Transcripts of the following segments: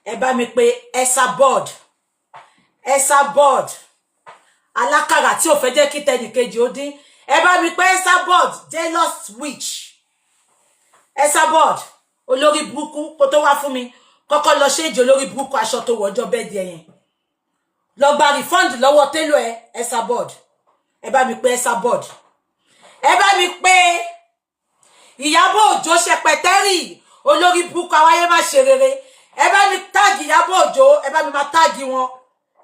ẹ bá mi pé Esabod alákàrà tí ò fẹ́ jẹ́ kí tẹnìkejì ó dín, ẹ bá mi pé Esabod jealous witch. Esabod olórí burúkú kó tó wá fún mi kọ́kọ́ lọ ṣéǹjì olórí burúkú aṣọ tó wọjọ́ bẹ́ẹ̀ di ẹ̀yẹn lọ gba refund lọ́wọ́ télò ẹ Esabod. Ẹ bá mi pé Esabod. Ẹ bá mi pé Ìyábọ̀ Òjó ṣẹpẹtẹ́rì olórí burúkú awáyé má ṣe rere. Ẹ bá mi tag Ìyábọ̀ Òjó, ẹ bá mi máa tag wọn.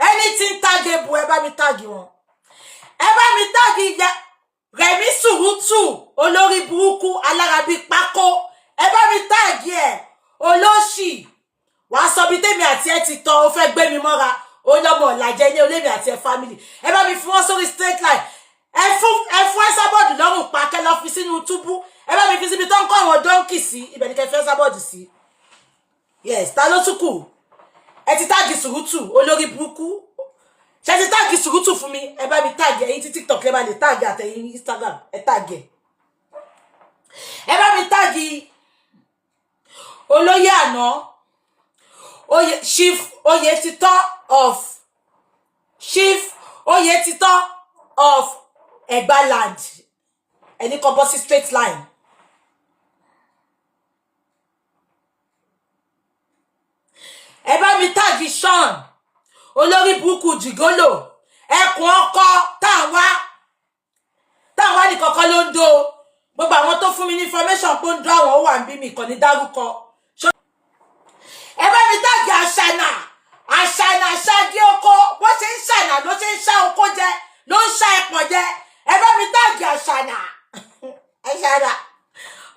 Anything taggable, ẹ bá mi tag wọn. Ẹ bá mi tag Rẹ̀mí Sùrùtù olórí burúkú alára bíi pákó. Ẹ bá mi tag ẹ olóṣì. Wàá sọ bí tèmi àti ẹ ti tọ́ ó fẹ́ gbé mi mọ́ra. Ó lọ́mọ ọ̀làjẹ́ ní olémi àti ẹ family. Ẹ bá mi fi wọ́n sórí straight line. Ẹ fún Esabod lọ́rùn pa kẹ́ lọ fi sínú túbú. Ẹ bá mi fi síbi tó ń kọ́ àwọn dọ́ńkì sí. Ibẹ̀ ni kẹ́ fi Esabod sí. Yes, ta ló tún kù? Ẹ ti tag Sùrùtù olórí burúkú. Ṣé ti tag Sùrùtù fún mi? Ẹ bá mi tag ẹ̀yin tí TikTok lè bá lè tag àtẹ̀yin Instagram. Ẹ tag ẹ̀. Ẹ bá mi tag olóyè àná. Chief Oyetito of Egbaland. Ẹni kan bọ́ sí straight line. Ẹ bá mi tag Sean olórí burúkú jìgólò ẹkùn ọkọ táwa ní kọ́kọ́ ló ń do gbogbo àwọn tó fún mi ní information pé ń do àwọn wà ń bí mi kàn ní dárúkọ. Ẹ bá mi tag àṣànà ṣáàgì oko bó ṣe ń ṣànà ló ṣe ń ṣá oko jẹ ló ń ṣá ẹpọ̀n jẹ. Ẹ bá mi tag àṣànà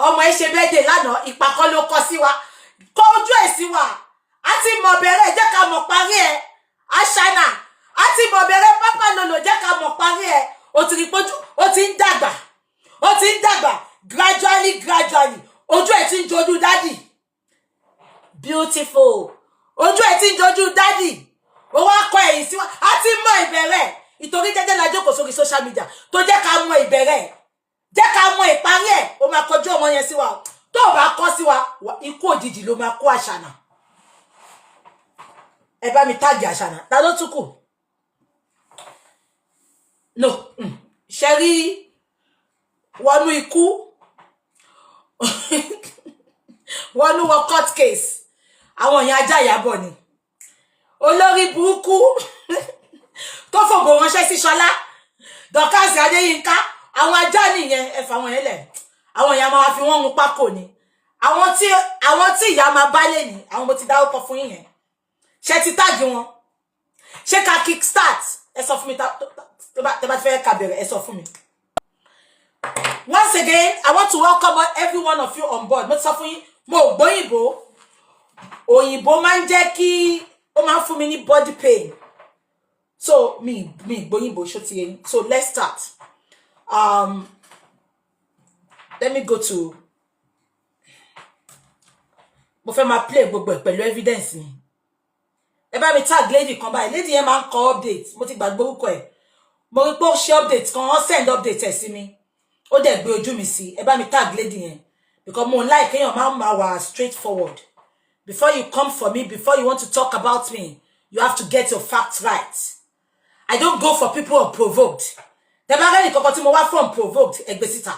ọmọ ẹ ṣe bẹ́ẹ̀dẹ̀ lánàá ìpàkọ́ ló kọ sí wa kọ ojú ẹ̀ sí wa àti mọ̀ bẹ̀rẹ̀ jẹ́ ká mọ̀ parí ẹ̀ àṣànà àti mọ̀ bẹ̀rẹ̀ pápá lòlò jẹ́ ká mọ̀ parí ẹ̀. Ó ti rí pójú ó ti ń dàgbà gradually ojú ẹ̀ ti ń jojú dádì beautiful ojú ẹ̀ ti ń jojú dádì ó wá kọ ẹ̀yìn sí wa àti mọ̀ ìbẹ̀rẹ̀ ìtorí jẹ́jẹ́ la jókòó sórí social media tó jẹ́ ká mọ̀ ìbẹ̀rẹ̀ jẹ́ ká mọ̀ ìparí ẹ̀ ó máa kọjú ọmọ yẹn sí wa tó bá kọ́ sí wa ikú òjijì ló máa kó àṣànà. Ẹ bá mi tag àṣànà. Ta ló tún kù? No ṣe rí wọnú ikú wọnú wọ court case àwọn èèyàn ajá Ìyábọ̀ ni olórí burúkú tó fòbò ránṣẹ́ sí Ṣọlá Dorcas Adéyínká àwọn ajá nìyẹn ẹ fà wọn ẹlẹ àwọn èèyàn máa fi wọn hun pákó ni àwọn tí ìyá máa bá lè ní àwọn mo ti dárúkọ fún yín yẹn. Ṣé ti tag wọn? Ṣé ká kickstart? Ẹ sọ fún mi tẹ́ bá fẹ́ ká bẹ̀rẹ̀ ẹ sọ fún mi. Once again, I want to welcome every one of you on board. Mo ti sọ fún yín mo gbóyìnbó òyìnbó máa ń jẹ́ kí ó máa ń fún mi ní body pain. So mi gbóyìnbó ṣó ti yẹn. So let's start. Let me go to mo fẹ́ máa play gbogbo ẹ̀ pẹ̀lú evidence ni. Ẹ bá mi tag lady kan báyìí lady yẹn máa ń kọ update mo ti gbàgbé orúkọ ẹ̀ mo rí pé ó ṣe update kan wọ́n send update ẹ̀ sí mi ó dẹ̀ gbé ojú mi sí. Ẹ bá mi tag lady yẹn because mo like kéèyàn máa wà straightforward. Before you come for me, before you want to talk about me, you have to get your facts right. I don't go for people unprovoked. Tẹ́ bá rẹ́ni kankan tí mo wá from provoked ẹgbẹ́ síta.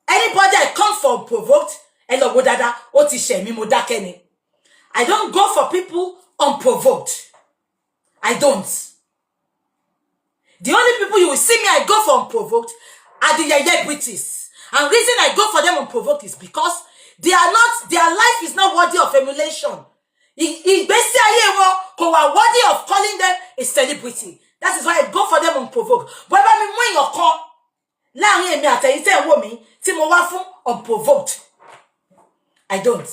Anybody I come from provoked ẹ lọ wo dáadáa ó ti ṣẹ̀ mí mo dákẹ́ ni. I don't go for people unprovoked. I don't. The only people you will see me I go for unprovoked are the yeye British. And reason I go for them unprovoked is because their life is not worthy of emulation. Ìgbésí ayé wọn kò wà worthy of calling them a celebrity. That is why I go for them unprovoked. But ẹ bá mi mú èèyàn kan láàrin èmi àtẹ̀yin tẹ́ ẹ wò mí tí mo wá fún unprovoked. I don't.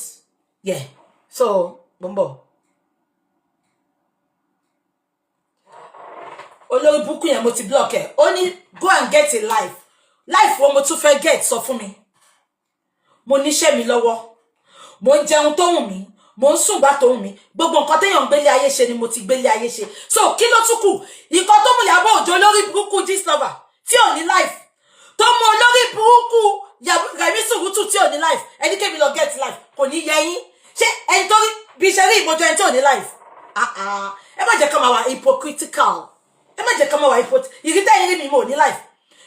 Yeah. So, Bombo. Olórí burúkú yẹn mo ti block ẹ. Ó ní go and get a life. Life wo mo tún fẹ́ get sọ fún mi. Mo níṣẹ́ mi lọ́wọ́. Mo ń jẹun tó wù mí. Mo ń sùn bá tó wù mí. Gbogbo nǹkan téèyàn gbélé ayé ṣe ni mo ti gbélé ayé ṣe. So, kí ló tún kù? Nǹkan tó mú Ìyábọ̀ Òjó lórí burúkú Gistlover tí ò ní life. Tó mú olórí burúkú Rẹ̀mí Sùrùtù tí ò ní life. Ẹni kébì lọ get life. Kò ní yẹ yín. Ṣé ẹni tó rí bí bí ṣe rí ìmojú ẹni tí ò ní life ẹ má jẹ́ ká máa wà hypocritical ẹ má jẹ́ ká máa wà ìrítẹ́ yìí mi mo ní life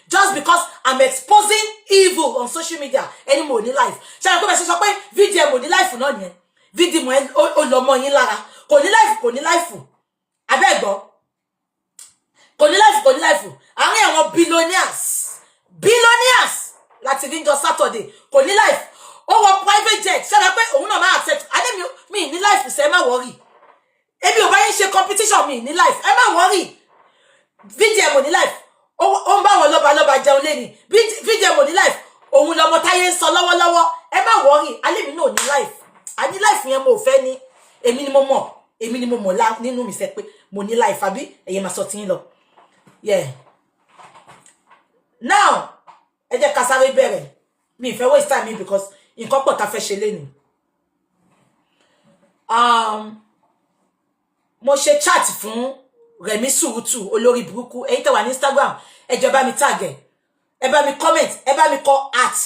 just because I'm exposing evil on social media ẹni mo ní life ṣe àwọn akọ́bẹ̀ ṣe sọ pé fídíò mo ní life náà nìyẹn fídíò mo ó lọ mọ yín lára kò ní life abẹ́gbọ́ kò ní life àárín àwọn billionaires láti rí jọ Saturday kò ní life ó wọ private jet ṣe pé òun náà máa accept adé mi ní life ṣe ẹ má worry ebi ò bá yín ṣe competition mi ní life ẹ má worry fídíò mo ní life ó ń bá wọn lọ́ba jẹun lẹ́ni fídíò mo ní life òun lọmọ táyé ń sọ lọ́wọ́lọ́wọ́ ẹ má worry alẹ́ mi náà ní life a ní life yẹn mo fẹ́ ní èmi ni mo mọ̀ lá nínú mi sẹ́ pé mo ní life àbí ẹ̀yẹ máa sọ tí ń lọ yeah now ẹ jẹ́ ká sáré bẹ̀rẹ̀ mi ìfẹ́ waste time mi because nǹkan pọ̀ tá fẹ́ ṣe lẹ́nu mo ṣe chat fún Rẹ̀mí Sùrùtù olórí burúkú ẹ̀yin tẹ́ wà ní Instagram ẹ jọ̀ọ́ bá mi tag ẹ bá mi comment ẹ bá mi kọ at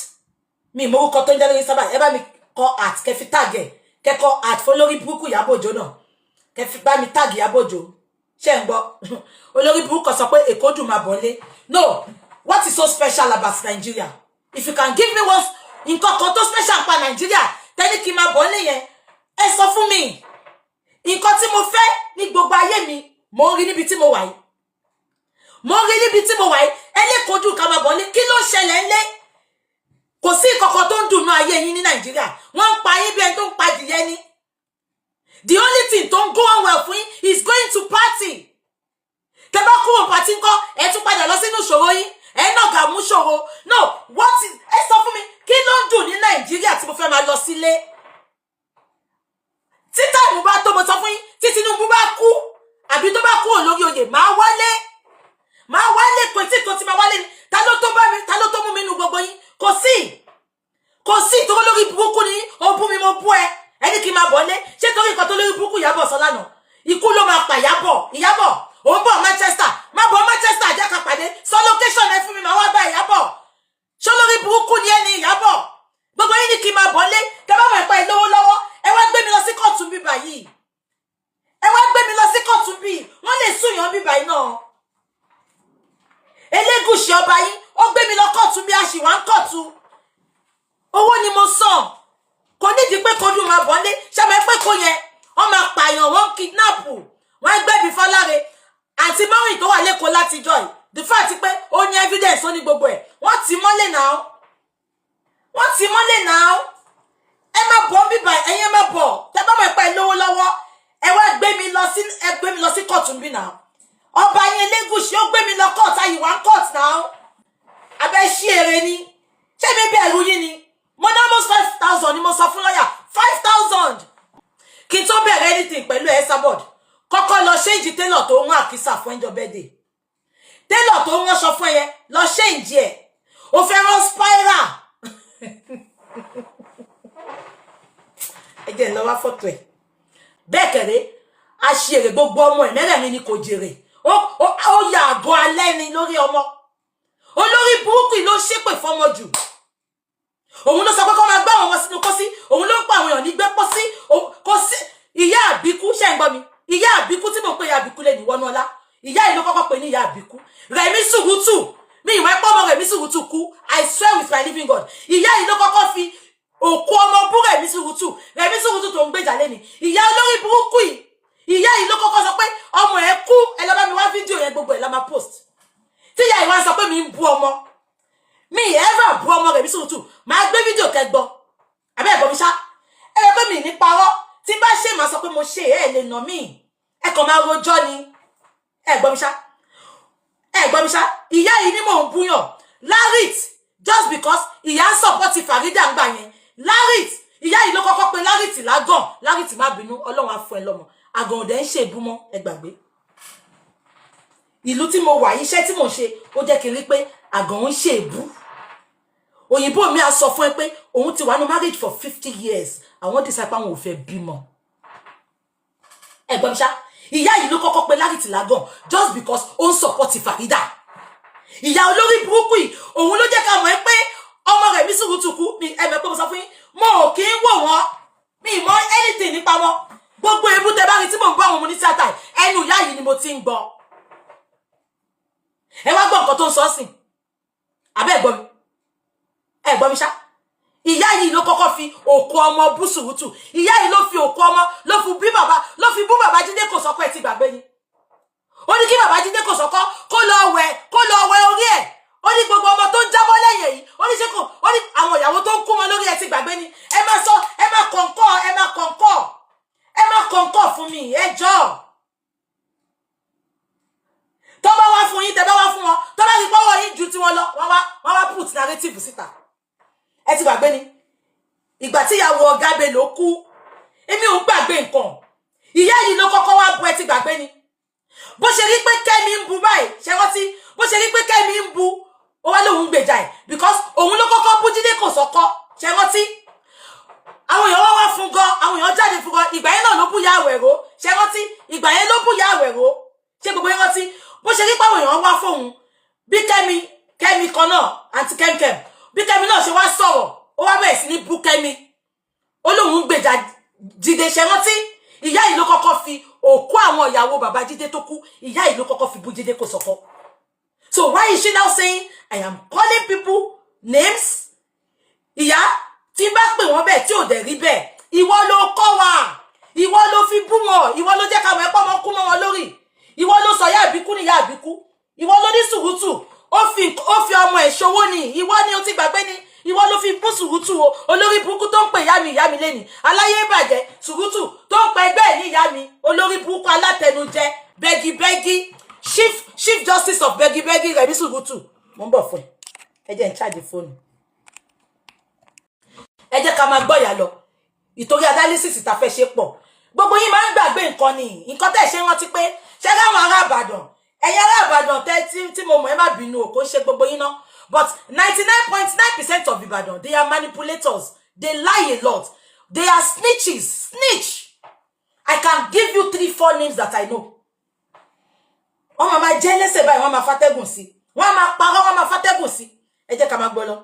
mi mo ko tó ń jẹ́ lórí Instagram ẹ bá mi kọ at kẹ́ fi tag kẹ́ kọ at fún olórí burúkú Ìyábọ̀ Òjó náà kẹ́ fi bá mi tag Ìyábọ̀ Òjó ṣé ń gbọ́ olórí burúkú sọ pé Èkó dùn máa bọ́lé no what is so special about Nigeria if you can give me one nǹkan kan tó special pa Nigeria tẹ́ni kí máa bọ́lé yẹn ẹ sọ fún mi nǹkan tí mo fẹ́ ní gbogbo ayé mi mo rí níbi tí mo wà yìí ẹlẹ́kọ̀ọ́dún ká máa bọ́lé kí ló ṣẹlẹ̀ ńlẹ́ kò sí ìkọ̀kọ̀ tó ń dùnú ayé yín ní Nàìjíríà wọ́n ń pa yín bí ẹni tó ń pa dìyẹ ní the only thing tó ń go on well fún yín is going to party tẹ́ bá kúrò party ńkọ́ ẹ tún padà lọ sínú ìṣòro yín ẹ náà gà mú ṣòro no what is ẹ sọ fún mi kí ló ń dùn ní Nàìjíríà tí mo fẹ́ máa lọ sílé tí táìmù bá tó mo sọ fún yín tí Tinubu bá kú àbí tó bá kú olórí oyè máa wálé pé tí tó ti máa wálé ni ta ló tó mú mi nínú gbogbo yín kò sí tó lórí burúkú ni ó bú mi mo bú ẹ ẹni kí n máa bọ́lé ṣé torí nǹkan tó lórí burúkú Ìyábọ̀ sọ lánàá ikú ló máa pa Ìyábọ̀ ó ń bọ̀ Manchester má bọ̀ Manchester jẹ́ ká pàdé sọ location ẹ fún mi máa wá bá Ìyábọ̀ ṣó lórí burúkú ni ẹni Ìyábọ̀ gbogbo yín ni kí n máa bọ́lé tẹ́ bá mọ̀ ẹ̀pẹ́ ìlówó lọ́wọ́ ẹ wá gbé mi lọ sí kóòtù bíbà yìí wọ́n lè súnyàn bíbà yìí náà Elégùṣì ọba yín ó gbé mi lọ kóòtù bí a ṣì wá ń kóòtù owó ni mo san kò nídìí pé kò dùn máa bọ́lé ṣàbẹ̀ pé kò yẹn wọ́n máa pààyàn wọ́n kidnap wọ́n gbẹ́bí Fọláre àti mọ́rin tó wà lẹ́kọ̀ọ́ látijọ́ yìí the fact pé ó ní evidence ó ní gbogbo ẹ̀ wọ́n ti mọ́lé náà ẹ má bọ̀ bíbà ẹ̀yin má bọ̀ tẹ́ bá mọ̀ pé lówó lọ́wọ́ ẹ wá gbé mi lọ sí kóòtù bí náà ọba yẹn Elégùṣì ó gbé mi lọ kóòtù àyíwá kóòtù náà abẹ́ ṣí èrè ni ṣé mi bẹ̀rù yín ni mo ní almost 5,000 ni mo sọ fún lọ́yà 5,000 kí n tó bẹ̀rẹ̀ anything pẹ̀lú Esabod kọ́kọ́ lọ ṣéǹjì télọ̀ tó ń àkísà fún ẹjọ́ bẹ́ẹ̀dẹ̀ télọ̀ tó ń ránṣọ fún ẹ lọ ṣéǹjì ẹ̀ o fẹ́ rán spiral ẹ jẹ́ lọ wá fọ́tò ẹ̀ bẹ́ẹ̀ kẹ̀rẹ́ a ṣe èrè gbogbo ọmọ ẹ̀ mẹ́rẹ̀ẹ̀rin ni kò jèrè ó yà àgọ́ alẹ́ ni lórí ọmọ olórí burúkú ló ṣépè fọmọ jù òun ló sọ pé kó máa gbá àwọn ọmọ sínú kó sí òun ló ń pa àwọn èèyàn ní gbé pọ́ sí kó sí ìyá àbíkú ṣe ń gbọ́ mi ìyá àbíkú tí mò ń pè ìyá àbíkú lè ní wọnú ọlá ìyá yìí ló kọ́kọ́ pè ní ìyá àbíkú Rẹ̀mí Sùrùtù mi ìwà ẹ̀pọ̀ ọmọ Rẹ̀mí Sùrùtù kú I swear with my living God ìyá yìí ló kọ́kọ́ fi òkú ọmọ bú Rẹ̀mí Sùrùtù tó ń gbèjà lẹ́ni ìyá olórí burúkú yìí ìyá yìí ló kọ́kọ́ sọ pé ọmọ ẹ̀ kú ẹ lọ bá mi wá fídíò yẹn gbogbo ẹ̀ la máa post tí ìyá yìí wá sọ pé mi ń bú ọmọ mi ever bú ọmọ Rẹ̀mí Sùrùtù máa gbé fídíò kẹgbọ́ àbẹ́ ẹ̀gbọ́n mi ṣá ẹ rẹ pé mi ní parọ́ tí bá ṣe máa sọ pé mo ṣe ẹ lè nà mí ẹ kàn máa rojọ́ ni ẹ̀gbọ́n mi ṣá ìyá yìí ni mò ń búyàn Larit just because ìyá ń support Farida ń gbà yẹn Larit ìyá yìí ló kọ́kọ́ pé Larit lágàn Larit má bínú Ọlọ́run á fún ẹ lọ́mọ àgàn òdẹ ń ṣe ìbú mọ́ ẹ gbàgbé ìlú tí mo wà iṣẹ́ tí mo ṣe ó jẹ́ kí n rí pé àgàn ń ṣe ìbú òyìnbó mi á sọ fún ẹ pé òun ti wà ní marriage for 50 years àwọn decide pé àwọn ò fẹ́ bímọ ẹ̀gbọ́n mi ṣá ìyá yìí ló kọ́kọ́ pé Larit lágàn just because ó ń support Farida ìyá olórí burúkú yìí òun ló jẹ́ ká mọ̀ ẹ́ pé ọmọ Rẹ̀mí Sùrùtù kú mi ẹ̀mẹ́ pé mo sọ fún yín mo ò kí ń wò wọ́n mi ì mọ̀ anything nípa wọn gbogbo ebu tẹ́ bá rí tí mo ń bá wọn mu ní tíátà ẹnu ìyá yìí ni mo ti ń gbọ́. Ẹ wá gbọ́ nǹkan tó ń sọ sìn. Àbẹ́ ẹ gbọ́ mi ṣá. Ìyá yìí ló kọ́kọ́ fi òkú ọmọ bú Sùrùtù. Ìyá yìí ló fi òkú ọmọ ló fi bú bàbá Jídé Kòsọ́kọ́ ẹ ti gbàgbé ni. Ó ní kí bàbá Jídé Kòsọ́kọ́ kó lọ wẹ̀ orí ẹ̀. Ó ní gbogbo ọmọ tó ń jábọ́ lẹ́yìn yìí. Ó ní ṣé kò ó ní àwọn ìyàwó tó ń kú wọn lórí ẹ ti gbàgbé ni. Ẹ má sọ ẹ má kọ̀ǹkọ̀ fún mi ẹ jọ̀ọ́. Tó bá wá fún yín tẹ́ bá wá fún wọn tó bá rí pọ́wọ́ yín ju tí wọ́n lọ wọ́n wá put narrative síta. Ẹ ti gbàgbé ni ìgbà tí ìyàwó ọ̀gá bẹ ló kú èmi ò gbàgbé nǹkan ìyá yìí ló kọ́kọ́ wá bu ẹ ti gbàgbé ni bó ṣe rí pé Kẹ́mi ń bu báyìí ṣe rántí bó ṣe rí pé Kẹ́mi ń bu ó wá lóun gbèjà ẹ̀ because òun ló kọ́kọ́ bú Jídé Kòsọ́kọ́ ṣe rántí àwọn èèyàn wá fún gan àwọn èèyàn jáde fún gan ìgbà yẹn náà ló bú Ìyá Àwẹ̀ró ṣe rántí ìgbà yẹn ló bú Ìyá Àwẹ̀ró ṣe gbogbo yẹn rántí bó ṣe rí pé àwọn èèyàn wá fóun bí Kẹ́mi kan náà àǹtí kẹ́mkẹ́m bí Kẹ́mi náà ṣe wá sọ̀rọ̀ ó wá bẹ̀rẹ̀ sí ní bú Kẹ́mi ó lóun gbèjà Jídé ṣe rántí ìyá yìí ló kọ́kọ́ fi òkú àwọn ìyàwó bàbá Jídé tó kú ìyá yìí ló kọ́kọ́ fi bú Jídé Kòsọ́kọ́. So why is she now saying I am calling people names? Ìyá tí bá pè wọ́n bẹ́ẹ̀ tí ò dẹ̀ rí bẹ́ẹ̀ ìwọ ló kọ́ wa ìwọ ló fi bú wọn ìwọ ló jẹ́ káwọn ẹ̀pọ̀ ọmọ kú mọ́ wọn lórí ìwọ ló sọ Ìyá Àbíkú ní Ìyá Àbíkú ìwọ ló ní Sùrùtù ó fi ọmọ ẹ̀ ṣòwò ni ìwọ ni ó ti gbàgbé ni ìwọ ló fi bú Sùrùtù o olórí burúkú tó ń pè ìyá mi lẹ́ni aláyé bàjẹ́ Sùrùtù tó ń pè ẹgbẹ́ ẹ̀ ní ìyá mi olórí burúkú alátẹnujẹ bẹ́gibẹ́gi chief justice of bẹ́gibẹ́gi Rẹ̀mí Sùrùtù mo ń bọ̀ fún ẹ jẹ́ ń ṣáàjì fóònù ẹ jẹ́ ká máa gbọ́yà lọ ìtorí analysis ta fẹ́ ṣe pọ̀ gbogbo yín máa ń gbàgbé nǹkan ni nǹkan tẹ́ ṣe rántí pé ṣé láwọn ará Ìbàdàn ẹ̀yin ará Ìbàdàn tẹ́ tí mo mọ̀ ẹ má bínú o kò ṣe gbogbo yín náà. But 99.9% of Ibadan, they are manipulators. They lie a lot. They are snitches. Snitch. I can give you 3-4 names that I know. Wọ́n máa máa jẹ́ lẹ́sẹ̀ báyìí, wọ́n máa fàtẹ́gùn sí. Wọ́n máa parọ́, wọ́n máa fàtẹ́gùn sí. Ẹ jẹ́ ká máa gbọ́ lọ.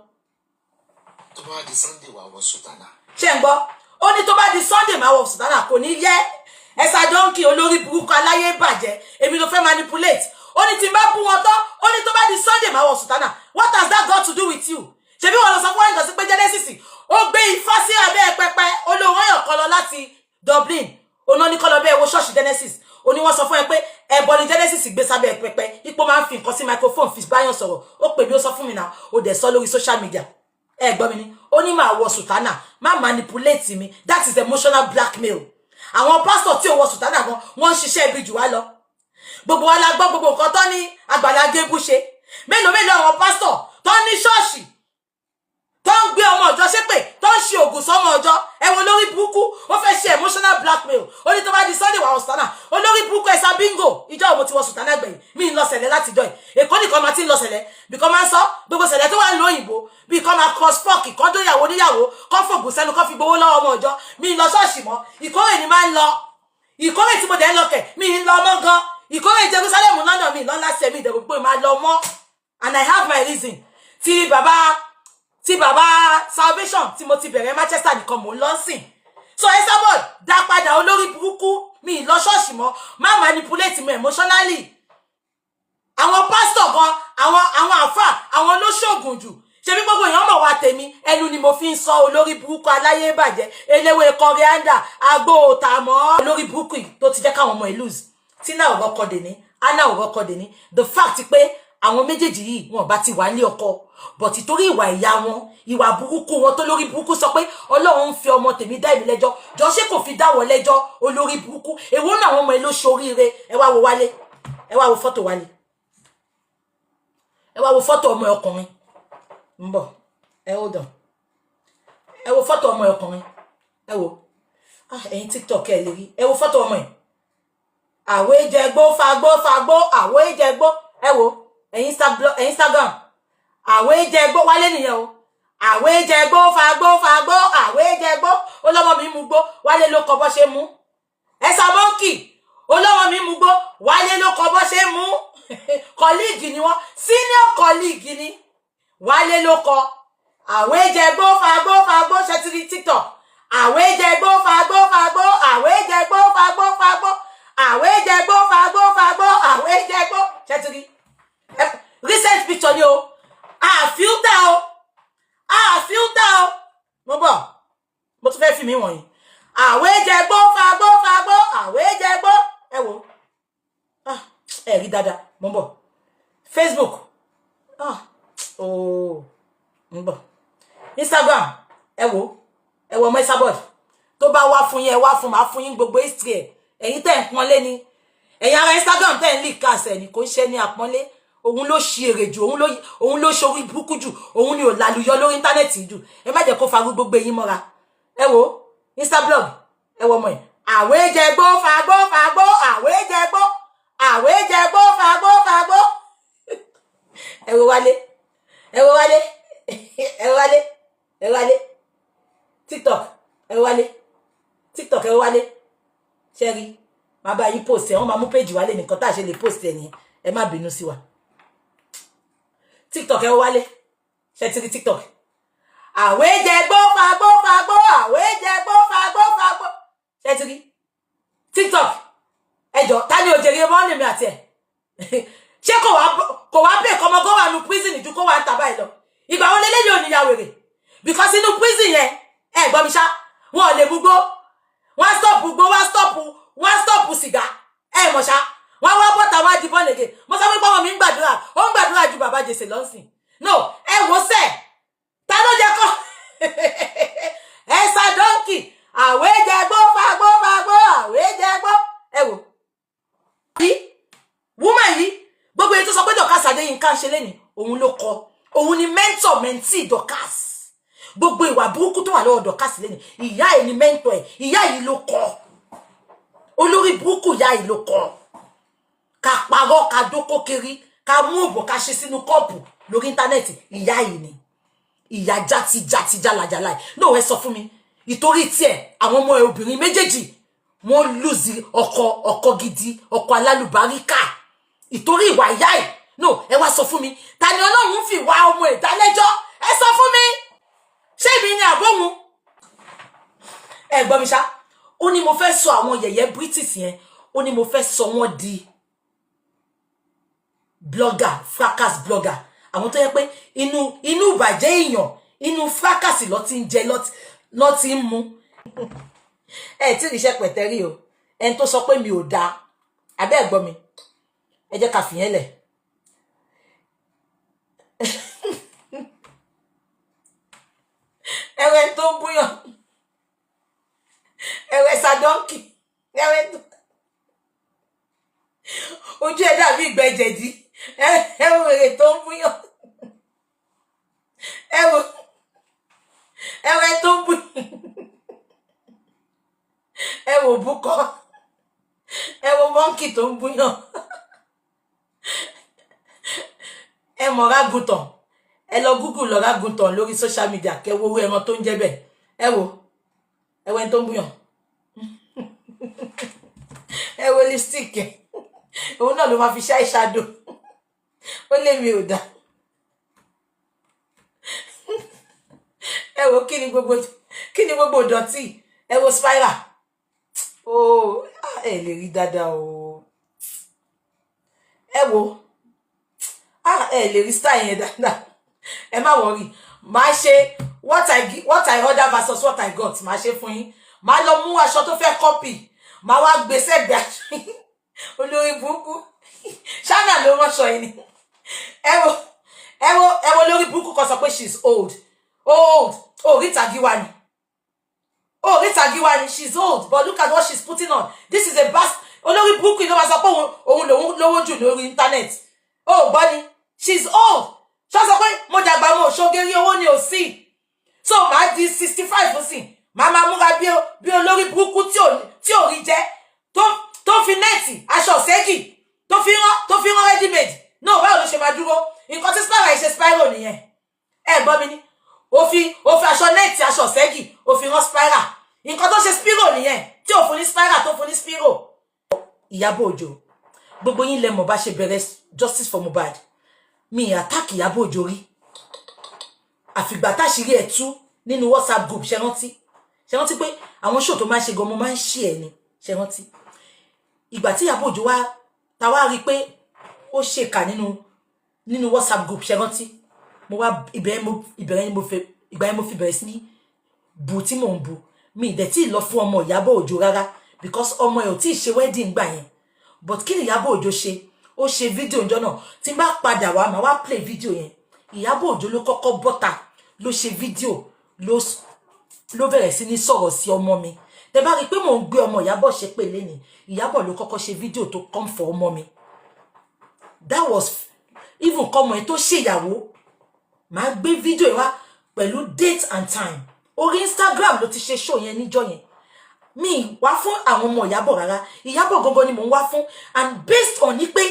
Tó bá di Sunday wá wọ sùtánà. Ṣé ń gbọ́? Ó ní tó bá di Sunday máa wọ sùtánà kò ní yẹ. Ẹ̀sà dọ́ńkì olórí burúkú aláyé bàjẹ́. Èmi ló fẹ́ manipulate. Ó ní tí n bá bú wọn tán, ó ní tó bá di Sunday máa wọ sùtánà. What has that got to do with you? Ṣebí wọ́n lọ sọ fún ẹ̀jọ̀ sí pé Genesis ó gbé ifá sí abẹ́ pẹpẹ olówó èèyàn kan lọ láti Dublin. Oná ní kọ́ lọ bẹ́ẹ̀ wo ṣọ́ọ̀ṣì Genesis. Ó ní wọ́n sọ fún ẹ pé ẹbọ ni Genesis gbé sábẹ́ pẹpẹ. Ipò máa ń fi nǹkan sí microphone fi báyọ̀ sọ̀rọ̀. Ó pè mí ó sọ fún mi náà. Ó dẹ̀ sọ lórí social media. Ẹ gbọ́ mi ni. Ó ní máa wọ sùtánà. Má manipulate mi. That is emotional blackmail. Àwọn pastor tí ò wọ sùtánà gan wọ́n ń ṣiṣẹ́ ibi jù wá lọ. Gbogbo wa la gbọ́ gbogbo nǹkan tó ní Àgbàlá Gabriel ṣe mélòó àwọn pásítọ̀ tó ní ṣọ́ọ̀ṣì tó ń gbé ọmọ ọjọ́ ṣépè tó ń ṣe ògùn sọmọ ọjọ́ ẹ̀wọ̀n lórí burúkú ó fẹ́ ṣe emotional blackmail ó ní tó bá di Sunday wà sùtánà olórí burúkú ẹ̀sà bingo ìjọ òun ti wọ sùtánà gbẹ̀yìn mí ń lọ sẹ̀lẹ̀ láti jọ ẹ̀ Èkó nìkan máa ti ń lọ sẹ̀lẹ̀ bìkan máa ń sọ gbogbo sẹ̀lẹ̀ tó wà ń lo òyìnbó bí kan máa cross fork kan dóyàwó níyàwó kan fògùn sẹ́nu kan fi gbowó lọ́wọ́ ọmọ ọjọ́ mí ń lọ ṣọ́ọ̀ṣì mọ́ Ìkórè ni máa ń lọ Ìkórè tí mo dẹ̀ ń lọ kẹ̀ mí ń lọ mọ́ gan Ìkórè Jerusalem lọ́nà mi lọ́nà sẹ́mi ìdẹ̀rù pé máa lọ mọ́ and I have my reason tí bàbá salvation tí mo ti bẹ̀rẹ̀ Manchester nìkan mò ń lọ sìn so Esabod dá padà olórí burúkú mi lọ ṣọ́ọ̀ṣì mọ́ má manipulate me emotionally àwọn pastor gan àwọn àfà àwọn ló ṣoògùn jù ṣe bí gbogbo èèyàn mọ̀ wá tèmi ẹnu ni mo fi ń sọ olórí burúkú aláyé bàjẹ́ eléwé kọríándà agbó òtàmọ́ olórí burúkú tó ti jẹ́ káwọn ọmọ ìlú tí náà ọ̀rọ̀ kọ́ dèní Anna ọ̀rọ̀ kọ́ dèní the fact pé àwọn méjèèjì yìí wọn bá ti wà ní ọkọ but torí ìwà ìyá wọn ìwà burúkú wọn tó lórí burúkú sọ pé Ọlọ́run ń fi ọmọ tèmi dá èmi lẹ́jọ́ jọ ṣé kò fi dáwọ́ lẹ́jọ́ olórí burúkú èwo náà àwọn ọmọ ẹ ló ṣoríire ẹ wá wo Wálé ẹ wá wo fọ́tò Wálé ẹ wá wo fọ́tò ọmọ ọkùnrin ń bọ̀ ẹ hold on ẹ wo fọ́tò ọmọ ọkùnrin ẹ wo ẹ̀yin TikTok ẹ lè rí ẹ wo fọ́tò ọmọ ẹ àwé jẹgbó fagbó àwé jẹgbó ẹ wo Instagram àwé jẹgbó Wálé nìyẹn o àwé jẹgbó fagbó àwé jẹgbó olọ́mọ mi mú gbó Wálé ló kọ́ bọ́ ṣe mú ẹ̀sà mọ́ǹkì olọ́mọ mi mú gbó Wálé ló kọ́ bọ́ ṣe mú colleague ni wọ́n senior colleague ni Wálé ló kọ́ àwé jẹgbó fagbó ṣe ti rí TikTok àwé jẹgbó fagbó àwé jẹgbó fi mí wọ̀nyí àwéjẹgbó fagbó fagbó àwéjẹgbó ẹ wò ẹ rí dáadáa mo ń bọ̀ Facebook ń bọ̀ Instagram ẹ wò ọmọ Esabod tó bá wá fún yín ẹ wá fún máa fún yín gbogbo history ẹ ẹ̀yin tẹ́ ń pọ́nlé ni ẹ̀yin ara Instagram tẹ́ ń lì kásẹ̀ ni kò ń ṣe ní àpọ́nlé òun ló ṣe èrè jù òun ló ṣe orí burúkú jù òun ni ò lálùyọ lórí íńtánẹ́ẹ̀tì jù ẹ má jẹ́ kó farú gbogbo eyín mọ́ra ẹ wò Instablog ẹ wò ọmọ ẹ àwéjẹgbó fagbó fagbó àwéjẹgbó fagbó fagbó ẹ wò wálé TikTok ẹ wò wálé ṣẹ́rí máa bá yín post ẹ̀ wọ́n máa mú péjì wálé nìkan tá a ṣe lè post ẹ̀ nìyẹn ẹ má bínú sí wa TikTok ẹ wò wálé ṣe ti rí TikTok àwéjẹgbó fagbó fagbó àwéjẹgbó fagbó fagbó ṣe ti rí TikTok ẹjọ ta ni òjèrè mọ́ọ̀nì mi àti ẹ̀ ṣé kò wá bẹ́ẹ̀ kọ́mọ kó wà nù prison ju kó wà ń tàbá ẹ̀ lọ ìgbà wo lélẹ́yìn ò níyàwó rẹ̀ because inú prison yẹn ẹ gbọ́ mi ṣá wọn ò lè gbogbo wọ́n stop gbogbo wọ́n stop sìgá ẹ mọ̀ ṣá wọ́n wá bọ́ta wá di born again mo sọ pé ọmọ mi ń gbàdúrà ó ń gbàdúrà ju bàbá jèsè lọ́sìn no ẹ wò sẹ́ ta ló jẹ́ kọ́ ẹ sá dọ́ǹkì àwéjẹgbó fagbó fagbó àwéjẹgbó ẹ wò yìí woman yìí gbogbo èyí tó sọ pé Dorcas Adéyínká ń ṣe lẹ́nìí òun ló kọ òun ni mentor mentee Dorcas gbogbo ìwà burúkú tó wà lọ́wọ́ Dorcas lẹ́nìí ìyá ẹ̀ ni mentor ẹ̀ ìyá yìí ló kọ olórí burúkú ìyá yìí ló kọ ká parọ́ ká dókó kiri ká mú òbò ká ṣe sínú kọ́ọ̀pù lórí íńtánẹ́ẹ̀tì ìyá yìí ni ìyá játijàti jálajàla ẹ̀ náà ẹ sọ fún mi ìtorí tiẹ̀ àwọn ọmọ ẹ̀ obìnrin méjèèjì wọ́n lùzì ọkọ gidi ọkọ alálùbáríkà ìtorí ìwà ìyá ẹ̀ no ẹ wá sọ fún mi ta ni Ọlọ́run fi wá ọmọ ìdálẹ́jọ́ ẹ sọ fún mi ṣé èmi ni àbóhun ẹ gbọ́ mi ṣá ó ní mo fẹ́ sọ àwọn yẹ̀yẹ́ British yẹn ó ní mo fẹ́ sọ wọ́n di blogger fracas blogger àwọn tó yẹ pé inú ìbàjẹ́ èèyàn inú fracas ló ti ń jẹ ló ti ń mu ẹ tí ìṣe pẹ̀tẹ́rì o ẹni tó sọ pé mi ò dáa abẹ́ ẹ̀ gbọ́ mi ẹ jẹ́ ká fìyẹn lẹ̀ ẹwẹ́ tó ń búyàn ẹwẹ́ sadọ́ǹkì ẹwẹ́ tó ojú ẹ̀ dàbí ìgbẹ́jẹ̀dí ẹwẹ́ tó ń búyàn ẹwẹ́ tó ń búyàn ẹwọ búkọ ẹwọ mọ́ǹkì tó ń búyàn ẹ mọ̀ rágùntàn ẹ lọ Google lọ rágùntàn lórí social media kẹwọ owó ẹran tó ń jẹ bẹ́ẹ̀ ẹwọ ẹni tó ń búyàn ẹwọ lipstick òun náà ló máa fi ṣáì ṣáàdò ó lé mi ò dá ẹwọ kí ni gbogbo ìdọ̀tí ẹwọ spiral ẹ lè rí dáadáa o ẹ wo ẹ lè rí style yẹn dáadáa ẹ má worry máa ṣe what I order versus what I got máa ṣe fún yín máa lọ mú aṣọ tó fẹ́ copy máa wá gbé sẹ́gbẹ̀ aṣọ yín olórí burúkú ṣáná ló ránṣọ yín ni ẹ wo lórí burúkú kan sọ pé she's old Rita Giwani. Oh, Rita Giwani, she's old, but look at what she's putting on. This is a bust. Olórí burúkú ló máa sọ pé òun lówó jù lórí internet. Oh, buddy, she's old. Ṣé sọ pé mo dàgbà mo ṣogeri owó ni ò sí. So, màá di 65 fún sí. Màá máa múra bí olórí burúkú tí ò rí jẹ́. Tó fi nẹ́ẹ̀tì, aṣọ ṣẹ́gì, tó fi rán ready made. No, báwo ló ṣe máa dúró? Nǹkan tí Spyro ṣe Spyro nìyẹn. Ẹ gbọ́ mi ní. Ó fi aṣọ nẹ́ẹ̀tì aṣọ ṣẹ́gì ó fi rán Spyro nǹkan tó ṣe Spyro nìyẹn tí ò fún ní Spyro tó fún ní Spyro. Ìyábọ̀ Òjó gbogbo yín lẹ mọ̀ bá ṣe bẹ̀rẹ̀ justice for Mohbad mi attack Ìyábọ̀ Òjó rí àfìgbà táṣìírí ẹ̀ tú nínú WhatsApp group ṣe rántí pé àwọn show tó máa ń ṣe gan mo máa ń ṣe ẹ̀ ni ṣe rántí ìgbà tí Ìyábọ̀ Òjó wá ta wá rí pé ó ṣèkà nínú WhatsApp group ṣe rántí mo wá ìgbà yẹn mo fi bẹ̀rẹ̀ sí ní bu tí mò ń bu mi dẹ̀ tí lọ fún ọmọ Ìyábọ̀ Òjó rárá because ọmọ ẹ̀ ò tí ṣe wedding gbà yẹn but kí ni Ìyábọ̀ Òjó ṣe ó ṣe fídíò ńjọ́ náà tí n bá padà wá máa wá play fídíò yẹn Ìyábọ̀ Òjó ló kọ́kọ́ bọ́ta ló ṣe fídíò ló bẹ̀rẹ̀ sí ní sọ̀rọ̀ sí ọmọ mi tẹ bá rí pé mò ń gbé ọmọ Ìyábọ̀ ṣe pé lẹ́ni Ìyábọ̀ ló kọ́kọ́ ṣe fídíò tó come for ọmọ mi that was even kọ́mọ ẹ̀ tó ṣèyàwó máa gbé fídíò yẹn wá pẹ̀lú date and time orí Instagram ló ti ṣe show yẹn níjọ́ yẹn mi wá fún àwọn ọmọ Ìyábọ̀ rárá Ìyábọ̀ gangan ni mò ń wá fún and based on ní pé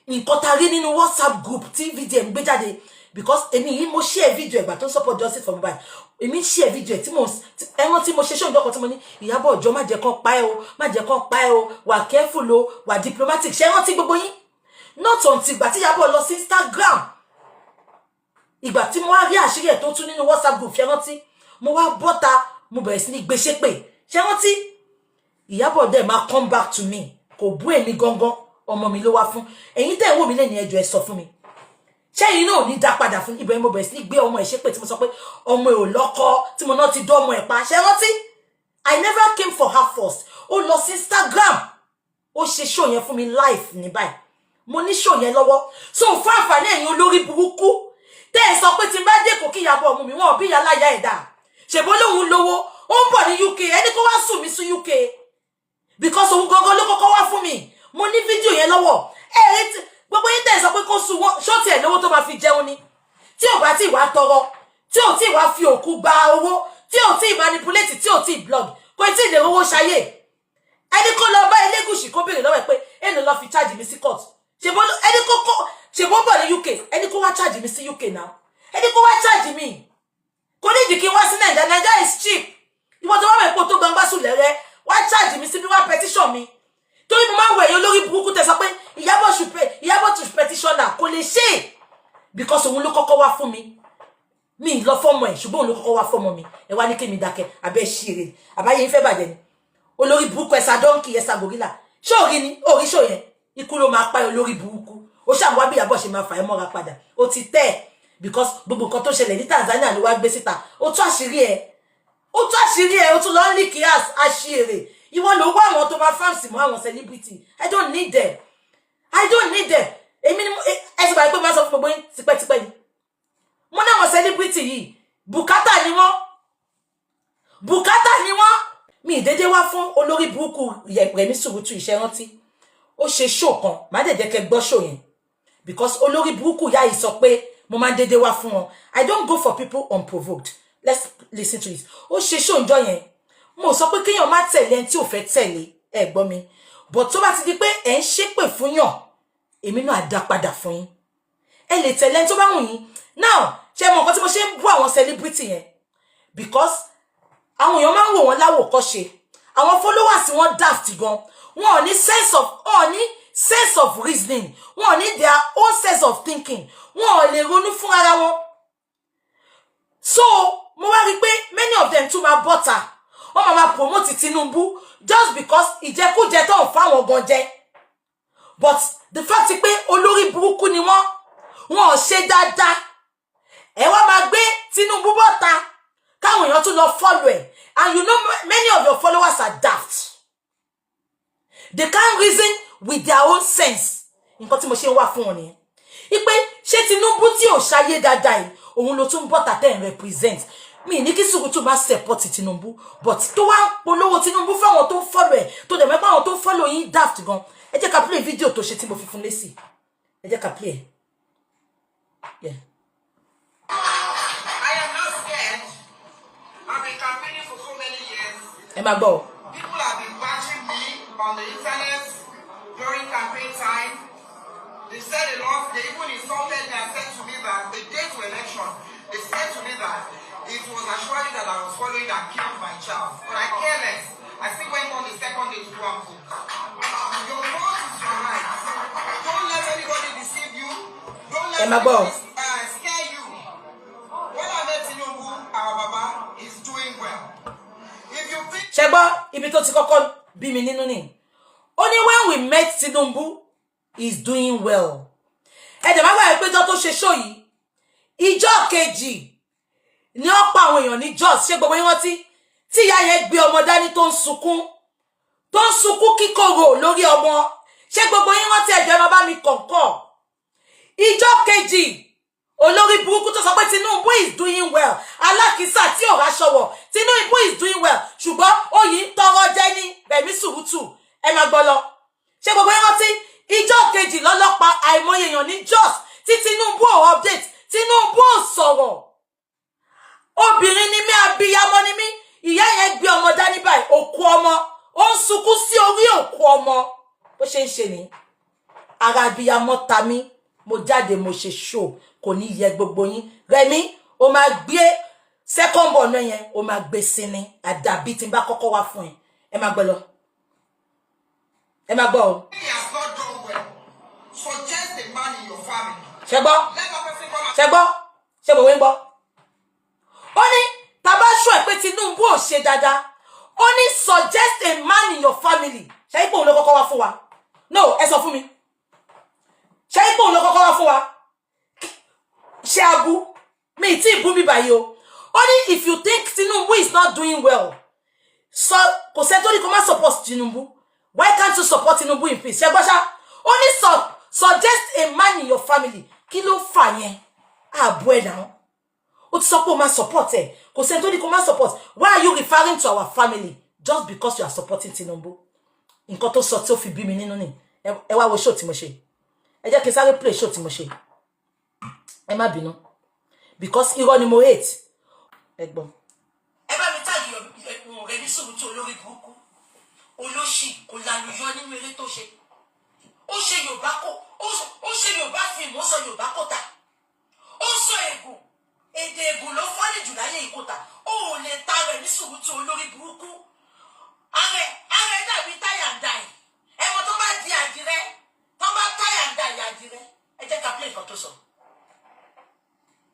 nǹkan tá rí nínú WhatsApp group tí VDM gbé jáde because èmi yìí mo share video ẹ̀gbà tó support justice for Mohbad èmi share video tí mo ẹran tí mo ṣe show ìjọkọ̀ tí mo ní Ìyábọ̀ Òjó má jẹ́ kán pa ẹ́ o má jẹ́ kán pa ẹ́ o wà careful o wà diplomatic ṣe ẹran tí gbogbo yín not until ìgbà tí Ìyábọ̀ lọ sí Instagram ìgbà tí mo wá rí àṣírí ẹ̀ tó tún nínú WhatsApp group ṣe rántí mo wá bọ́ta mo bẹ̀rẹ̀ sí ní gbé ṣépè ṣe rántí Ìyábọ̀ dẹ̀ máa come back to me kò bú èmi gangan ọmọ mi ló wá fún ẹ̀yin tẹ́ wò mí lẹ́ni ẹjọ́ ẹ sọ fún mi ṣé ẹ̀yin náà ní dá padà fún ibẹ̀ mo bẹ̀rẹ̀ sí ní gbé ọmọ ẹ̀ ṣépè tí mo sọ pé ọmọ ẹ̀ ò lọ́kọ tí mo náà ti dọ́ ọmọ ẹ̀ pa ṣe rántí I never came for her first ó lọ sí Instagram ó ṣe show yẹn fún mi live ní báyìí mo ní show yẹn lọ́wọ́ so fún àǹfààní ẹ̀yin olórí burúkú tẹ́ ẹ sọ pé tí n bá dé kò kí Ìyábọ̀ ọmọ mi wọn bí ìyá láyà ẹ̀dá ṣèbó lóhun lówó ó ń bọ̀ ní UK ẹni kó wá sùn mí sí UK because òun gangan ló kọ́kọ́ wá fún mi mo ní fídíò yẹn lọ́wọ́ ẹ̀rí gbogbo yín tẹ́ ẹ sọ pé kó sùn wọn ṣọ́ọ̀tì ẹ̀ lówó tó máa fi jẹun ni tí ò bá tí ì wá tọrọ tí ò tí ì wá fi òkú gba owó tí ò tí ì manipulate tí ò tí ì blog kò tí ì lè rówó ṣayé ẹni kó lọ bá Elégùṣì kó béèrè lọ́wọ́ ẹ̀ pé èlò lọ fi charge mi sí court ṣèbó ẹni kó ṣèbó bọ̀ ní UK ẹni kó wá charge mi sí UK now ẹni kó wá charge mi kò ní ìdí kí n wá sí Naija is cheap ìwọ tó wá mọ̀ epo tó gbangba sùn lẹ́rẹ́ wá charge mi sí bí wá petition mi torí mo máa ń wọ èyí olórí burúkú tẹ sọ pé Ìyábọ̀ to petitioner kò lè ṣe because òun ló kọ́kọ́ wá fún mi lọ fọ́mọ ẹ̀ ṣùgbọ́n òun ló kọ́kọ́ wá fọ́mọ mi ẹ wá ní kémi dákẹ́ abẹ́ ṣeré àbáyé ń fẹ́ bàjẹ́ ni olórí burúkú ẹ̀sà dọ́ǹkì ẹ̀sà gòrílà ṣé òrí ni òrí ṣò yẹn ikú ló máa pa olórí burúkú ó ṣàwọn bí Ìyábọ̀ ṣe máa fà ẹ́ mọ́ra padà ó ti tẹ́ ẹ̀ because gbogbo nǹkan tó ṣẹlẹ̀ ní Tanzania ló wá gbé síta ó tún àṣírí ẹ̀ ó tún lọ ń lì kí àṣírí ìwọ ló wá àwọn tó máa fáǹsì mọ́ àwọn celebrity I don't need them èmi ni ẹsẹ̀ bá pé máa sọ fún gbogbo yín tipẹ́tipẹ́ ni mo ní àwọn celebrity yìí bùkátà ni wọ́n mi ìdédé wá fún olórí burúkú Rẹ̀mí Sùrùtù ìṣẹ́rántí ó ṣe show kan má dẹ̀ jẹ́ kẹ́ gbọ́ show yẹn because olórí burúkú yá yìí sọ pé mo máa ń dédé wá fún wọn I don't go for people unprovoked let's listen to it ó ṣe show ńjọ́ yẹn mo sọ pé kéèyàn má tẹ̀lé ẹni tí ò fẹ́ tẹ̀lé ẹ gbọ́ mi but tó bá ti di pé ẹ̀ ń ṣépè fún yàn èmi náà á dá padà fún yín ẹ lè tẹ̀lé ẹni tó bá wù yín now ṣe mọ nǹkan tí mo ṣe ń bú àwọn celebrity yẹn because àwọn èèyàn máa ń wò wọ́n láwòkọ́ṣe àwọn followers wọn daft gan wọn ò ní sense of reasoning wọn ò ní their own sense of thinking wọn ò lè ronú fún ara wọn so mo wá rí pé many of them tún máa bọ́ta wọ́n máa promote Tinubu just because ìjẹkújẹ tó ń fáwọn gan jẹ but the fact pé olórí burúkú ni wọ́n ò ṣe dáadáa ẹ wá máa gbé Tinubu bọ́ta káwọn èèyàn tún lọ follow ẹ̀ and you know many of your followers are daft they can't reason with their own sense nǹkan tí mo ṣe ń wá fún wọn nìyẹn ipe ṣé Tinubu tí ò ṣayé dáadáa yìí òun ló tún bọ́ta tẹ́ ń represent mi ní kí Sùrùtù bá support Tinubu but tó wá polówó Tinubu fáwọn tó ń follow ẹ̀ tó dẹ̀ mẹ́pọ̀ àwọn tó ń follow yín daft gan ẹ jẹ́ ká play video tó ṣe tí mo fi fún lésì ẹ jẹ́ ká play yeah. I am not scared. I've been campaigning for so many years. ẹ máa gbọ́. People have been watching me on the internet during campaign time. They said a lot. They even insulted me and said to me that the day to election, they said to me that it was actually that I was following and killed my child. But I care less. I still went on the second day to go and vote. Your vote is your right. Don't let anybody deceive you. Don't let anybody scare you. When I met Tinubu, our Baba is doing well. If you think... Ṣẹ́gbọ́ ibi tó ti kọ́kọ́ bí mi nínú ni. Only when we met Tinubu is doing well. Ẹ̀dẹ̀ máa gbà pé tó ṣe show yìí. Ìjọ́ kejì ni ó pa àwọn èèyàn ní Jos ṣé gbogbo yín rántí tí ìyá yẹn gbé ọmọ dání tó ń sunkún kíkorò lórí ọmọ. Ṣé gbogbo yín rántí ẹjọ́ ẹ máa bá mi kọ̀ǹkọ̀? Ìjọ́ kejì olórí burúkú tó sọ pé Tinubu is doing well, alákìísà tí ò ráṣọwọ̀, Tinubu is doing well, ṣùgbọ́n òyì ń tọrọ jẹ ní Rẹ̀mí Sùrùtù. Ẹ máa gbọ́ lọ. Ṣé gbogbo yín rántí ìjọ́ kejì lọ́lọ́pàá àìmọye èèyàn ní Jos tí Tinubu ò update, Tinubu ò sọ̀rọ̀. Obìnrin ni mí, abiyamọ ni mí, ìyá yẹn gbé ọmọ dání báyìí, òkú ọmọ, ó ń sunkún sí orí òkú ọmọ. Bó ṣe ń ṣe ní ara abiyamọ ta mí, mo jáde mo ṣe show, kò ní yẹ gbogbo yín. Rẹ̀mí, o máa gbé second born yẹn, o máa gbé sí ni àdàbí tí n bá kọ́kọ́ wá fún ẹ. Ẹ máa gbọ́ lọ. Ẹ máa gbọ́ o. He has not done well. Suggest a man in your family. Ṣé gbọ́? Let that person come and Ṣé gbọ́? Ṣé gbogbo yín gbọ́? Ó ní tá bá ṣọ́ ẹ pé Tinubu ò ṣe dáadáa. Ó ní suggest a man in your family. Ṣé ipò òun ló kọ́kọ́ wá fún wa? No, ẹ sọ fún mi. Ṣé ipò òun ló kọ́kọ́ wá fún wa? Ṣé abu? Mi tí ìbú mi báyìí o. Ó ní if you think Tinubu is not doing well, so kò sẹ́ tó ní kó má support Tinubu. Why can't you support Tinubu in peace? Ṣé gbọ́ ṣá? Ó ní suggest a man in your family. Kí ló fà yẹn? Àbú ẹ̀ náà. Ó ti sọ pé o máa support ẹ̀. Kò sẹ́ tó ní kó má support. Why are you referring to our family just because you are supporting Tinubu? Nǹkan tó sọ tí ó fi bí mi nínú ni. Ẹ wá wo show tí mo ṣe. Ẹ jẹ́ kí n sáré play show tí mo ṣe. Ẹ má bínú. Because irọ́ ni mo hate. Ẹ gbọ́. Ẹ bá mi tàgì Rẹ̀mí Sùrùtù olórí burúkú. Olóṣì kò lálùyọ nínú eré tó ṣe. Ó ṣe Yorùbá kò, ó ṣe Yorùbá fíìmù, ó sọ Yorùbá kòtà. Ó sọ ègùn. Èdè ègùn ló fọ́lì jù láyé ìkòtà. Ó ò lè ta Rẹ̀mí Sùrùtù olórí burúkú. Ààrẹ dàbí táyà ń dà yìí. Ẹ̀wọ̀n tó bá di àdìrẹ, tó bá táyà ń dà yìí àdìrẹ. Ẹ jẹ́ ká play nǹkan tó sọ.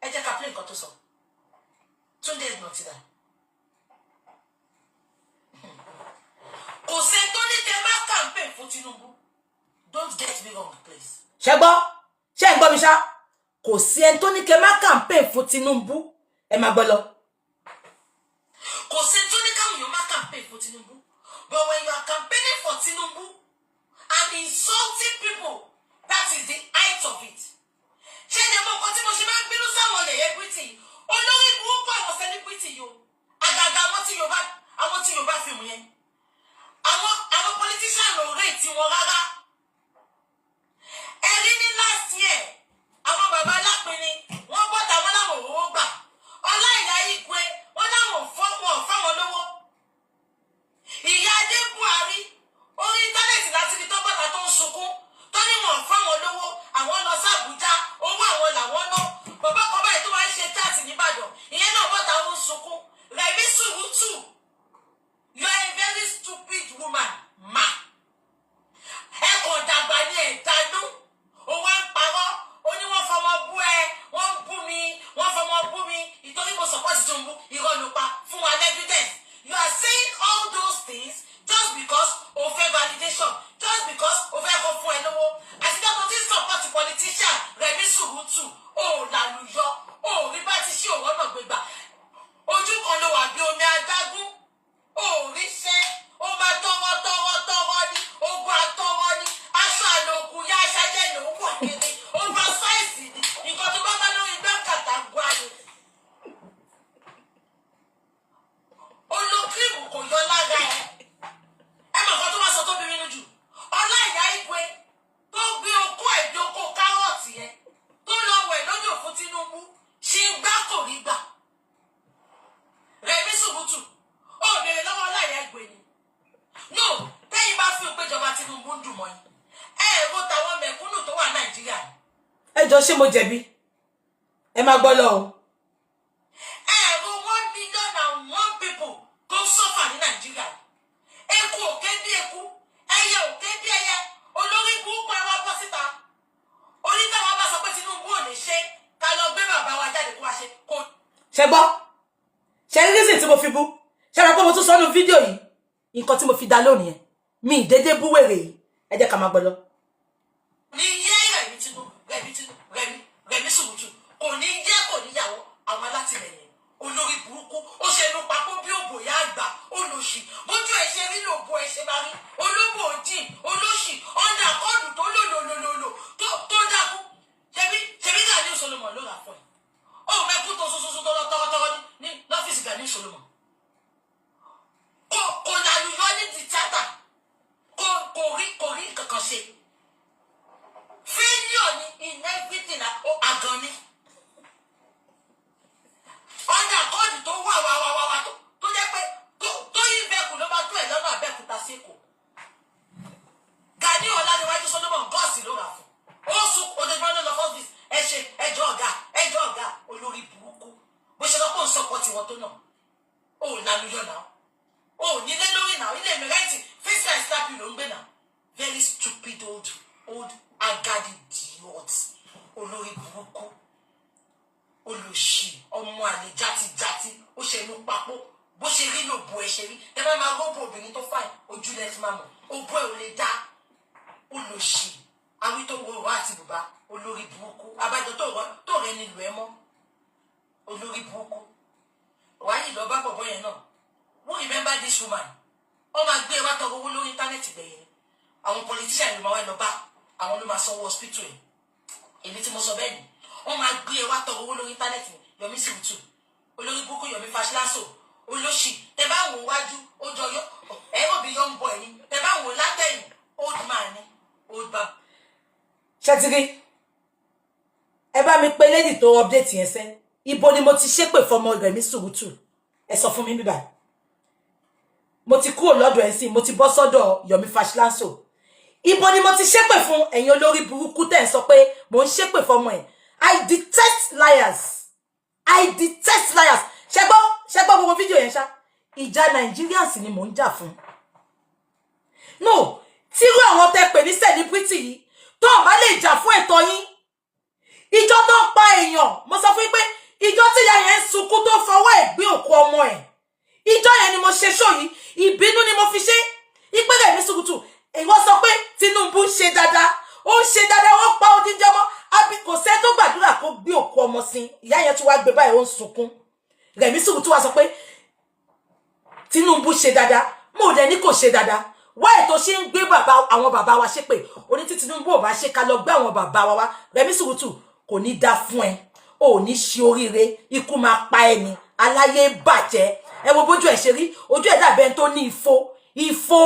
Ẹ jẹ́ ká play nǹkan tó sọ. Túndé ìgbọ̀ntì dà. Kò sẹ́ tó ní kẹ́ má campaign fún Tinubu. Don't get me wrong, please. Ṣé gbọ́? Ṣé ẹ gbọ́ mi ṣá? Kò sí ẹni tó ní kẹ́ má campaign fún Tinubu. Ẹ máa gbọ́ lọ. Kò sí ẹni tó ní káwọn èèyàn má campaign fún Tinubu. But when you are campaigning for Tinubu and insulting people, that is the height of it. Ṣé ẹ mọ̀ nǹkan tí mo ṣe máa ń bínú sáwọn celebrity? Olórí burúkú àwọn celebrity yìí o. Àgàgà àwọn tí Yorùbá fíìmù yẹn. Àwọn politician ò rate wọn rárá. Ẹ̀rí ní last year, àwọn bàbá alápinni, wọ́n bọ́ta wọn láwọn owó gbà. Ọláìyá Igwe, wọ́n láwọn fáwọn lówó. Ìyá Adé Buhari, orí íńtánẹ́ẹ̀tì láti rí tó bọ́ta tó ń sunkún, tó ní wọ́n fáwọn lówó, àwọn lọ sí Àbújá, owó àwọn làwọn ná. Bàbá kan báyìí tó máa ń ṣe táàtì nìbàdàn, ìyẹn náà bọ́ta ó ń sunkún. Rẹ̀mí Sùrùtù, you are a very stupid woman, ma. Ẹ kàn dàgbà ní ẹ̀dánú. Ó wá ń parọ́, ó ní wọ́n fọmọ bú ẹ, wọ́n bú mi, ìtorí mo support Tinubu, irọ́ ló pa fún wa evidence. You are saying all those things just because o fẹ́ validation, just because o fẹ́ kó fún ẹ lówó. Àti dábò tí support politician Rẹ̀mí Sùrùtù, ó làlùyọ, ó rí bá ti ṣe òwò náà gbégbà. Ojú kan ló wà bí omi adágún, ó rí ṣẹ́, ó máa tọwọ́ ní, ogun àtọwọ́ ní, aṣọ àlòkù yá aṣájẹ́ ló ń wọ̀ kiri, ó bá sáìsì ní, nǹkan tó bá bá lórí gbẹ́kàtà gbọ́ ayé. Olókìrìmù kò yọ lára ẹ. Ẹ mọ̀ nǹkan tó wá sọ tó bí mi lójú. Ọláìyá Igwe tó gbé okó ẹ̀dí okó kárọ̀tì yẹn tó lọ wẹ̀ lójú fún Tinubu ṣì ń gbá kò rí gbà. Rẹ̀mí Sùrùtù, ó béèrè lọ́wọ́ Ọláìyá Igwe ni. No, tẹ́yìn bá fi òpéjọba Tinubu ń dùn mọ́ yín. Ro tàwọn mẹ̀kúnnù tó wà Nàìjíríà. Ẹ jọ ṣé mo jẹ̀bi? Ẹ máa gbọ́ lọ o. Ro 1 million and 1 people tó sọ́fà ní Nàìjíríà. Eku òkè bí eku, ẹyẹ òkè bí ẹyẹ, olórí burúkú ẹ wá bọ́ síta. Onítàwọn bá sọ pé Tinubu ò lè ṣe, ká lọ gbé bàbá wa jáde kó wá ṣe kó. Ṣé gbọ́? Ṣé rí reason tí mo fi bú? Ṣé rẹ pé mo tún sọ nínú fídíò yìí? Nǹkan tí mo fi dá lónìí yẹn. Mi ìdédé bú wèrè yìí. Ẹ jẹ́ ká máa gbọ́ lọ. Ní yẹ́ Rẹ̀mí Sùrùtù, kò ní yẹ́ kò níyàwó àwọn alátìlẹyìn. olórí burúkú ó ṣe ló papọ̀ bí òbò yá àgbà olóṣì bójú ẹ ṣe rí lòbó ẹ ṣe máa rí olóbò òjì olóṣì ọ̀dà kọ́ọ̀dù tó lòlòlòlò tó dákú ṣebí Gani Solomon ló rà fún ẹ ó mẹ́kú tó sososo tó lọ tọrọtọrọ ní lọ́fíìsì Gani Solomon kò lálùyọ ní ti tíátà kò rí kankan ṣe failure ni in everything àgàn ni ọ̀nà àkọ́ọ̀dù tó wà tó jẹ́ pé tó yí bẹ́ẹ̀kù ló bá tó ẹ̀ lọ́nà Abẹ́òkúta síkò Gani Ọláníwájú Solomon gọ́ọ̀sì ló rà fún ó sùn òdòdó lọ fọ́fíìsì ẹjọ́ ọ̀gá olórí burúkú bó ṣe lọ́pọ̀ ń sọpọ̀ tiwọn tó náà ó lálùyọ náà ó nílé lórí náà ilé mẹ́rẹ́ǹtì fíṣà ìsìlápì ló ń gbé náà very stupid old agadi idiot olórí burúkú olùṣì ọmọ àlè játijàti ó ṣe inú papò bó ṣe rí lòbò ẹ ṣe rí ẹ bá máa rọ́bù obìnrin tó fàìn ojú lẹ ti máa mọ̀ òbó ẹ ò lè dá olùṣì awí tó wọ ìwà àti bùbá olórí burúkú abájọ tó rẹ nílùú ẹ mọ́ olórí burúkú wáyé lọ bá bọ̀bọ̀ yẹn náà wọ́n remember this woman ọ máa gbé wá tọrọ owó lórí íńtánẹ́ẹ̀tì gbẹ̀yìn àwọn politician ló máa wá lọ bá àwọn ló máa sanwó hospital ẹ̀ èmi tí mo sọ bẹ́ẹ̀ ni wọ́n máa gbé wá tọrọ owó lórí íńtánẹ́ẹ̀tì Yomi Sùúrùtù olórí burúkú Yomi Fashlanso olóṣì tẹ bá wò wájú ó jọ yọ ẹ mọ̀ bí young boy ni tẹ bá wò látẹ̀yìn old man ni old man. ṣètìrí ẹ bá mi pé lady tó update yẹn sẹ́ ibo ni mo ti ṣépè fọmọ Yomi Sùúrùtù ẹ sọ fún mi bíbá mo ti kúrò lọ́dọ̀ ẹ̀ sí mo ti bọ́ sọ́dọ̀ Yomi Fashlanso ibo ni mo ti ṣépè fún ẹ̀yin olórí burúkú tẹ́ ń sọ pé mo ń ṣépè fọmọ ẹ̀ I detest liars ṣẹgbọ́ gbogbo fídíò yẹn ṣá ìjà Nigerians ni mò ń jà fún no tírú àwọn tẹ́ pè ní celebrity yìí tó bá lè jà fún ẹ̀tọ́ yín ìjọ tó pa èèyàn mo sọ fún yín pé ìjọ tí ìyá yẹn ń sunkún tó fọwọ́ ẹ̀ gbé òkú ọmọ ẹ̀ ìjọ yẹn ni mo ṣe ṣó yìí ìbínú ni mo fi ṣe ìpínlẹ̀ mi Sùúrùtù ìwọ sọ pé Tinubu ń ṣe dáadáa ó ń ṣe dáadáa wọ́n pa odindi ọmọ àbí kò sẹ́ tó gbàdúrà kó gbé òkú ọmọ sí ìyá yẹn tún wá gbé báyìí ó ń sunkún Rẹ̀mí Sùúrùtù wá sọ pé Tinubu ṣe dáadáa mo dẹ̀ ní kò ṣe dáadáa wá ètò ṣe ń gbé àwọn bàbá wa ṣépè oní tí Tinubu ò bá ṣe ká lọ gbé àwọn bàbá wa wá Rẹ̀mí Sùúrùtù kò ní dá fún ẹ ò ní ṣe oríire ikú máa pa ẹni aláyé bàjẹ́ ẹ wo bójú ẹ ṣe rí ojú ẹ dàbí ẹni tó ní ifo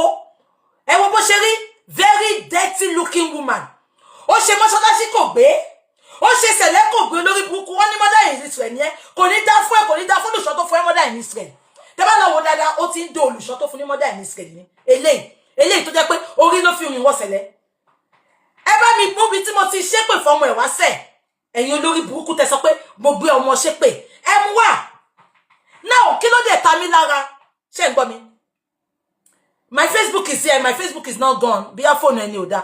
ẹ wo bó ṣe rí very dirty looking woman ó ṣe mọ́ṣáláṣí kò gbé ó ṣe sẹ̀lẹ̀ kò gbé olórí burúkú wọ́n ní mother in Israel ni ẹ kò ní dá fún ẹ kò ní dá fún olùṣọ́ tó fún ẹ mother in Israel tẹ́ bá lọ wo dáadáa ó ti ń do olùṣọ́ tó fún ní mother in Israel ni eléyìí tó jẹ́ pé orí ló fi rìn wọ́ sẹ̀lẹ̀ ẹ bá mi mú bí tí mo ti ṣépè fọmọ ẹ̀ wá sẹ̀ ẹ̀yin olórí burúkú tẹ́ sọ pé mo gbé ọmọ ṣépè ẹ mú wá now kí ló dé ta mí lára ṣé ń gbọ́ mi my Facebook is here my Facebook is not gone bí a phone ẹni ò dá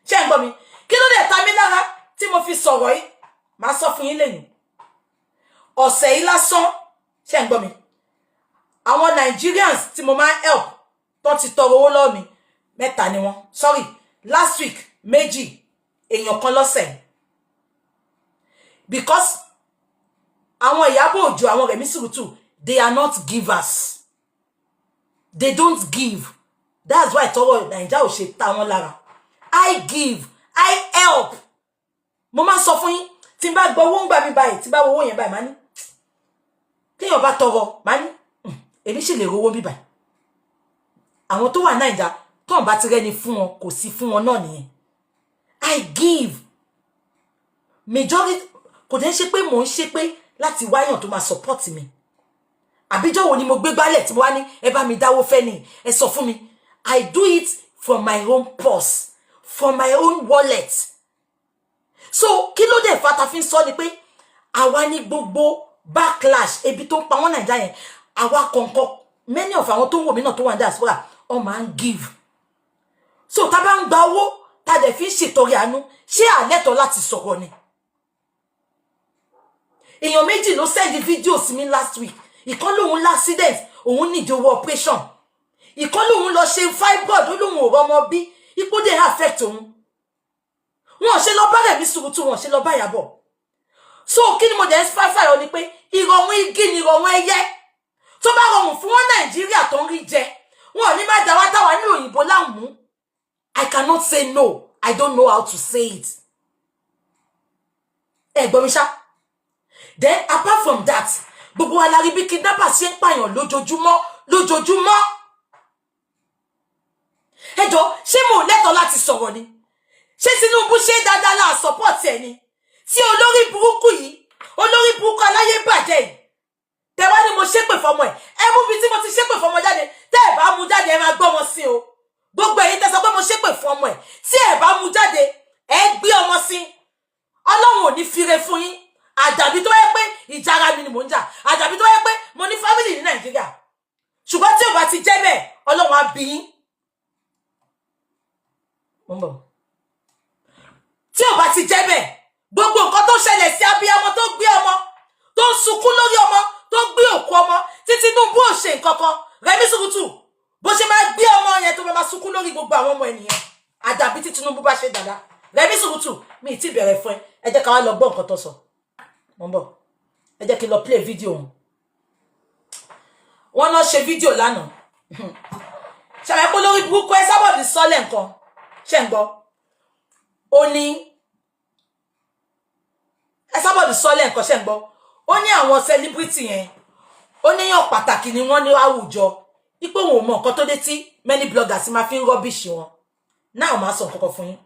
ṣé ń gbọ́ mi kí ló dé ta mí lára tí mo fi sọ̀rọ̀ yìí máa sọ fún yín lẹ́yìn ọ̀sẹ̀ yìí lásán ṣé ń gbọ́ mi àwọn Nigerians tí mo máa help tó ti tọrọ owó lọ́wọ́ mi 3 ni wọ́n sorry last week 2 èèyàn kan lọ́sẹ̀ because àwọn Ìyábọ̀ Òjó àwọn Rẹ̀mí Sùúrùtù they are not givers they don't give that's why tọrọ Naija ò ṣe ta wọn lára I give I help mo máa sọ fún yín tí n bá gbọ́ owó ń gbà mí báyìí tí n bá wo owó yẹn báyìí máa ní téèyàn bá tọrọ máa ní èmi sì lè rówó bí báyìí àwọn tó wà Naija tó ń bá ti rẹ́ni fún wọn kò sí fún wọn náà nìyẹn I give majority kò dẹ̀ ṣe pé mò ń ṣe pé láti wáyàn tó máa support mi àbíjọ́ wo ni mo gbé gbálẹ̀ tí mo wá ní ẹ bá mi dáwó fẹ́ ni ẹ sọ fún mi I do it from my own purse from my own wallet so kí ló dé fata fi ń sọ ni pé àwa ní gbogbo backlash ebi tó ń pa wọ́n Naija yẹn àwa kọ̀ọ̀kan many of àwọn tó ń wò mí náà tó wà ní diaspora ọ máa ń give so tá bá ń gba owó tá dẹ̀ fi ń ṣètọrẹ àánú ṣé àlẹ́tọ̀ láti sọ̀rọ̀ ni èèyàn méjì ló send video sí mi last week ìkan lòun l'accident òun need owó operation ìkan lòun lọ ṣe fibroid ó lòun ò rọmọ bí ipò dé affect òun wọn ṣe lọ bá Rẹ̀mí Sùúrùtù wọn ṣe lọ bá Ìyábọ̀ so kí ni mo dẹ̀ ń fáfáyọ ni pé ìrọ̀rùn igi ni ìrọ̀rùn ẹyẹ tó bá rọrùn fún wọn Nàìjíríà tó ń rí jẹ wọn ò ní má dá wa táwa ní òyìnbó láwùmú. I cannot say no. I don't know how to say it. Gbọ́ mi ṣá. Then apart from that, gbogbo wa la rí bí kidnapper ṣe ń pààyàn lójoojúmọ́. Ẹ jọ̀ọ́, ṣé mo lẹ́tọ̀ọ́ láti sọ̀rọ̀ ni? Ṣé Tinubu ṣe dáadáa la support ẹ ni? Tí olórí burúkú aláyé bàjẹ́ yìí. Tẹ́ wá ní mo ṣépè fọ́mọ ẹ̀. Ẹ mú bí tí mo ti ṣépè fọ́mọ jáde. Tẹ́ ẹ bá mú jáde ẹ máa gbọ́ wọn sí o. Gbogbo ẹ̀yin tẹ́ sọ pé mo ṣépè fún ọmọ ẹ̀. Tí ẹ bá mú jáde ẹ gbé ọmọ sí. Ọlọ́run ò ní fire fún yín. Àjàbí tó yẹ pé ìjà ara mi ni mò ń jà. Àjàbí tó yẹ pé mo ní family ní Nàìjíríà. Ṣùgbọ́n tí ò bá ti jẹ́ bẹ́ẹ̀, Ọlọ́run á bí yín. Tí ò bá ti jẹ́ bẹ́ẹ̀, gbogbo nǹkan tó ṣẹlẹ̀ sí abiyamọ tó gbé ọmọ, tó ń sunkún lórí ọmọ, tó gbé òkú ọmọ, tí Tinubu ò ṣe nǹkan kan, Rẹ̀mí Sukutu, bó ṣe máa gbé ọmọ yẹn tó máa sunkún lórí gbogbo àwọn ọmọ ènìyàn. Àjàbí tí Tinubu bá ṣe dáadáa. Rẹ̀mí Sukutu, mi ì tí bẹ̀rẹ̀ fún ẹ. Ẹ jẹ́ ká wá lọ gbọ́ nǹkan tó sọ. Mo ń bọ̀. Ẹ jẹ́ kí n lọ play video wọn. Wọ́n náà ṣe fídíò lánàá. Ṣàlàyé pé lórí burúkú ẹ sábọ̀dì sọ́lẹ̀ nǹkan. Ṣé ń gbọ́? Ó ní ẹ sábọ̀dì sọ́lẹ̀ nǹkan ṣé ń gbọ́? Ó ní àwọn celebrity yẹn. Ó ní yàn pàtàkì ni wọ́n ní àwùjọ. Ipò wọn ò mọ nǹkan tó dé tí many bloggers máa fi ń rubbish wọn. Now máa sọ nǹkan kan fún yín.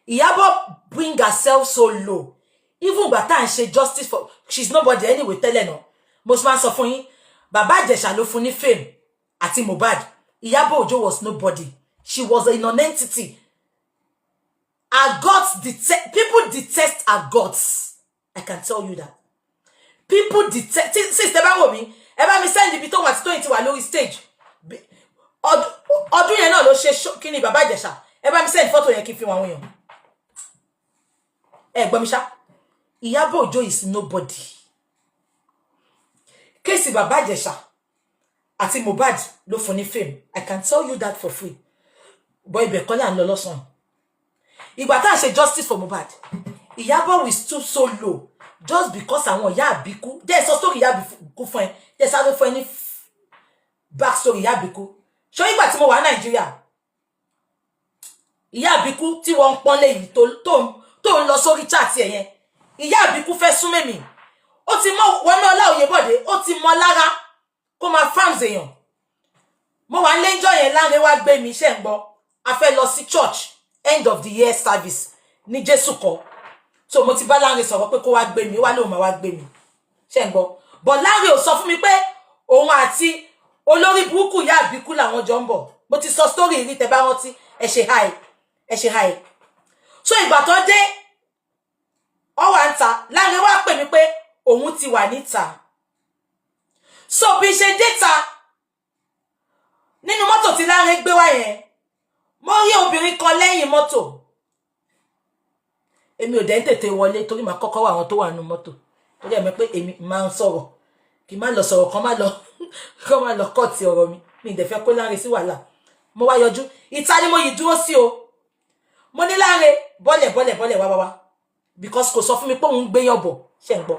Iyabo bring herself so low. Even ìgbà tá à ń ṣe justice for she's nobody anyway tẹ́lẹ̀ náà. Most man sọ fún yín. Bàbá Ìjẹ̀ṣà ló fún ní fame àti Mohbad. Iyabo Ojo was nobody. She was a non-entity. Her guts people detest her guts. I can tell you that. People detest. Since the bá wò mí, ẹ bá mi send ibi tó wà tí tó ti wà lórí stage. Ọdún yẹn náà ló ṣe kíni Bàbá Ìjẹ̀ṣà. Ẹ bá mi send photo yẹn kí n fi wọn yàn. Ẹ gbọ́ mi ṣá. Iyabo Ojo is nobody. Kéèsì Bàbá Ìjẹ̀ṣà àti Mohbad ló fún ní fame. I can tell you that for free. Boy ibẹ̀ kọ́ là ń lọ lọ́sàn. Ìgbà tá à ṣe justice for Mohbad. Iyabo will stoop so low just because àwọn ìyá àbíkú. There is a story ìyá àbíkú fún ẹ. There is a funny back story ìyá àbíkú. Ṣó ìgbà tí mo wà Nàìjíríà. Ìyá àbíkú tí wọ́n pọ́n lé yìí tó ń lọ sórí chat yẹn. Ìyá àbíkú fẹ́ súnmọ́ mi. Ó ti mọ Wọnúọlá Oyèbọ̀dé, ó ti mọ lára kó máa fans èèyàn. Mo wà nílé ńjọ́ yẹn Lánrè wá gbé mi ṣé ń gbọ́. A fẹ́ lọ sí church end of the year service ní Jésù kọ́. So mo ti bá Lánrè sọ̀rọ̀ pé kó wá gbé mi, wá lóun máa wá gbé mi. Ṣé ń gbọ́. But Lánrè ò sọ fún mi pé òun àti olórí burúkú ìyá àbíkú làwọn jọ ń bọ̀. Mo ti sọ story rí tẹ́ bá rántí. Ẹ ṣe hi. So ìgbà tó dé ó wá ń ta Lánrè wá pè mí pé òun ti wà níta. So bí ṣe déta nínú mọ́tò tí Lánrè gbé wá yẹn mo rí obìnrin kan lẹ́yìn mọ́tò. Èmi ò dẹ̀ ń tètè wọlé torí màá kọ́kọ́ wá àwọn tó wà nínú mọ́tò. Torí ẹ̀ mọ̀ pé èmi máa ń sọ̀rọ̀ kí má lọ sọ̀rọ̀ kan má lọ kọ́ọ̀tì ọ̀rọ̀ mi. Mi dẹ̀ fẹ́ kó Lánrè sí wàhálà. Mo wá yọjú. Ìta ni mo yìí dúró sí o. Mo ní Lánrè bọ́lẹ̀ wá. Because kò sọ fún mi pé òun gbé yàn bọ̀. Ṣé ń gbọ́.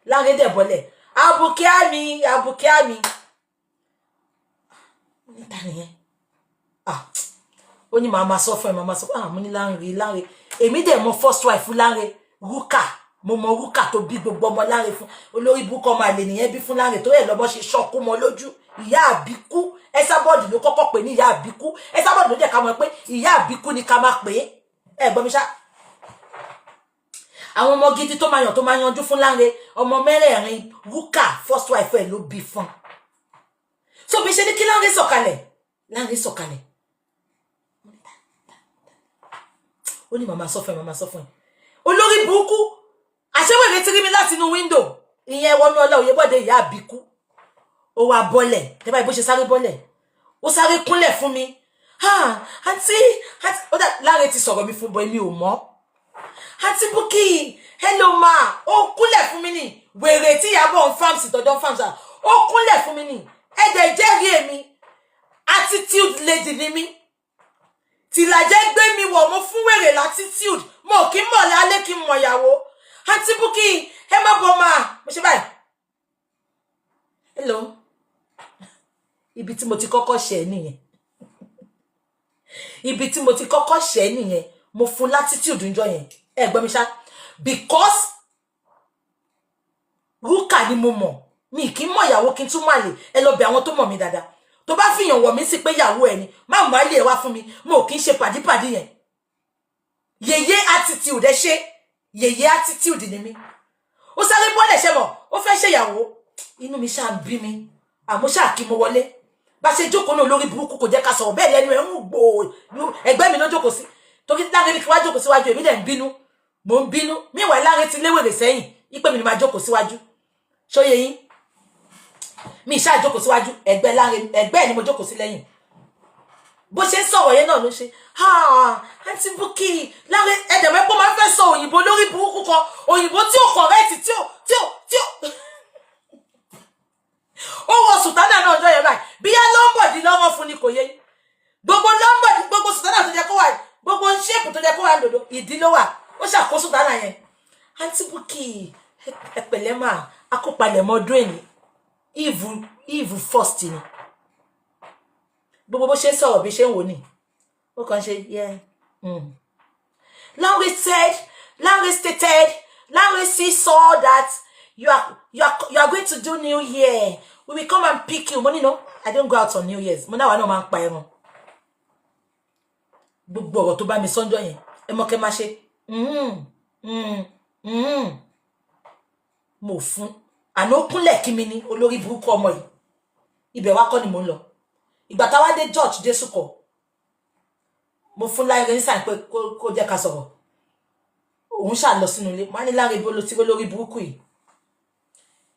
Lánrè dẹ̀ bọ́lẹ̀. Àbùkẹ́ àmì. Níta nìyẹn. Ó ní màmá sọ fún ẹ, mo ní Lánrè. Èmi dẹ̀ mọ first wife Lánrè, Rúkà. Mo mọ Rúkà tó bí gbogbo ọmọ Lánrè fún. Olórí búkọ máa lè nìyẹn bí fún Lánrè tó yẹ lọ́bọ́ ṣe ṣọ́kú mọ́ lójú. Ìyá àbíkú. Ẹsábọ́ọ̀dì ló kọ́kọ́ pè ní ìyá àbíkú. Ẹsábọ́ọ̀dì ló jẹ́ ká mọ̀ pé ìyá àbíkú ni ká máa pè é. Ẹ gbọ́ mi ṣá. Àwọn ọmọ gidi tó máa yanjú fún Lánrè, ọmọ mẹ́rẹ̀ẹ̀rin Rúkà first wife ẹ̀ ló bí fún. So bí ṣe ní kí Lánrè sọ̀kalẹ̀. Ó ní màmá sọ fún ẹ. Olórí burúkú àṣewèrè ti rí mi láti inú window. Ìyẹn Wọnúọlá Oyèbọ̀dé ìyá àbíkú. Ó wá bọ́lẹ̀. Tẹ́ bá bó ṣe sáré bọ́lẹ̀. Ó sáré kúnlẹ̀ fún mi. Àǹtí ó dà Lánrè ti sọ̀rọ̀ mi fún bọ́ èmi ò mọ̀. Àǹtí Bukky, hello ma. Ó kúnlẹ̀ fún mi ní. Wèrè tí Ìyábọ̀ ń farms ìtọ́jọ́ farms. Ó kúnlẹ̀ fún mi ní. Ẹ̀dẹ̀ jẹ́rìí èmi. Attitude lady ni mí. Tìlàjẹ́ gbé mi wọ̀ mo fún wèrè l'attitude. Mo kì í mọ̀ lálé kí n mọ̀ ìyàwó. Aunty Bukky ẹ má bọ̀ ma mo ṣe báyìí hello ibi tí mo ti kọ́kọ́ ṣe nìyẹn ibi tí mo ti kọ́kọ́ ṣe nìyẹn mo fún latitude ńjọ́ yẹn ẹ gbọ́ mi ṣá because Ruka ni mo mọ̀ mi kì í mọ̀ ìyàwó kí n tún má lè ẹ lọ bẹ̀ àwọn tó mọ̀ mí dáadáa tó bá fìyàn wọ̀ mí sí pé ìyàwó ẹ ni má mú ayé ẹ wá fún mi mo kì í ṣe pàdípàdí yẹn yeye attitude ẹ ṣe yeye attitude ni mi ó sáré bọ́lẹ̀ ṣe mọ̀ ó fẹ́ ṣe ìyàwó inú mi ṣáà bí mi àmọ́ ṣáà kí mo wọlé bá ṣe jókòó náà lórí burúkú kò jẹ́ ká sọ̀rọ̀ bẹ́ẹ̀ lẹ́nu ẹ̀ ń gbò ẹgbẹ́ mi ló jókòó sí torí Láre ní kí wá jókòó síwájú èmi dẹ̀ ń bínú mò ń bínú míwàá Láre ti léwèrè sẹ́yìn ipe mi ni máa jókòó síwájú ṣóyè yín mi ṣáà jókòó síwájú ẹgbẹ́ Láre ẹgbẹ́ ni mo jókòó sí lẹ́yìn bó ṣe ń sọ̀rọ̀ yẹn náà ló ṣe Aunty Bukky Láre ẹ̀dẹ̀mọ́ pé máa ń fẹ́ sọ òyìnbó lórí burúkú kan òyìnbó tí ò correct tí ò ó wọ sùtánà náà ọjọ́ yẹn báyìí bí yá lọ́mbọ̀dì lọ́wọ́ fún ni kò yé gbogbo lọ́mbọ̀dì gbogbo sùtánà tó jẹ́ kó wà gbogbo ṣéèpù tó jẹ́ kó wà lòdò ìdí ló wà ó ṣàkó sùtánà yẹn Aunty Bukky ẹpẹ̀lẹ́ máa akópalẹ̀ mọ́dún èní ìvù first ni gbogbo bó ṣe ń sọ̀rọ̀ bí ṣe ń wò ní ó kàn ṣe yẹ Lanre stated Lanre saw that you are going to do New Year. We will come and pick you. Money no, I don't go out on New Year's. Mo na wa no man pa ẹran. Gbogbo ọ̀rọ̀ tó bá mi sọ́njọ́ yẹn. Ẹ mọ̀ kẹ́ máa ṣe. Mo fún. Àná ó kúnlẹ̀ kí mi ní olórí burúkú ọmọ yìí. Ibẹ̀ wá kọ́ ni mo ń lọ. Ìgbà tá wá dé George Desuko. Mo fún Láre nsan pé kó jẹ́ ká sọ̀rọ̀. Òun ṣá lọ sínú ilé. Má ní Láre bo lo ti olórí burúkú yìí.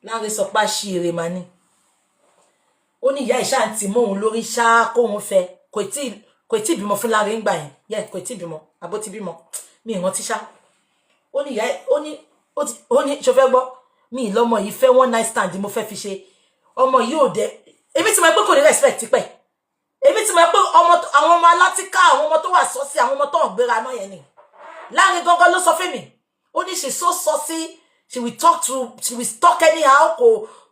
Láre sọ pa ṣí ere ma ní ó ní ìyá ìṣá àǹtí mọ́ òun lórí ṣá kóhun fẹ́ kò tí bímọ fún Láre ńgbà yẹn yẹ kò tí bímọ àbó ti bímọ mi ìrántí ṣá ó ní ìyá ó ní ṣo fẹ́ gbọ́ mi ìlọ́mọ yìí fẹ́ one night stand mo fẹ́ fi ṣe ọmọ yìí ò dẹ èmi ti mọ̀ pé kò ní respect pẹ̀ èmi ti mọ̀ pé àwọn ọmọ alátíká àwọn ọmọ tó wà sọ́sí àwọn ọmọ tó ń gbéra náà yẹn ni Láre gangan ló sọ fún mi ó ní ṣe so sọ́sí. She will talk anyhow,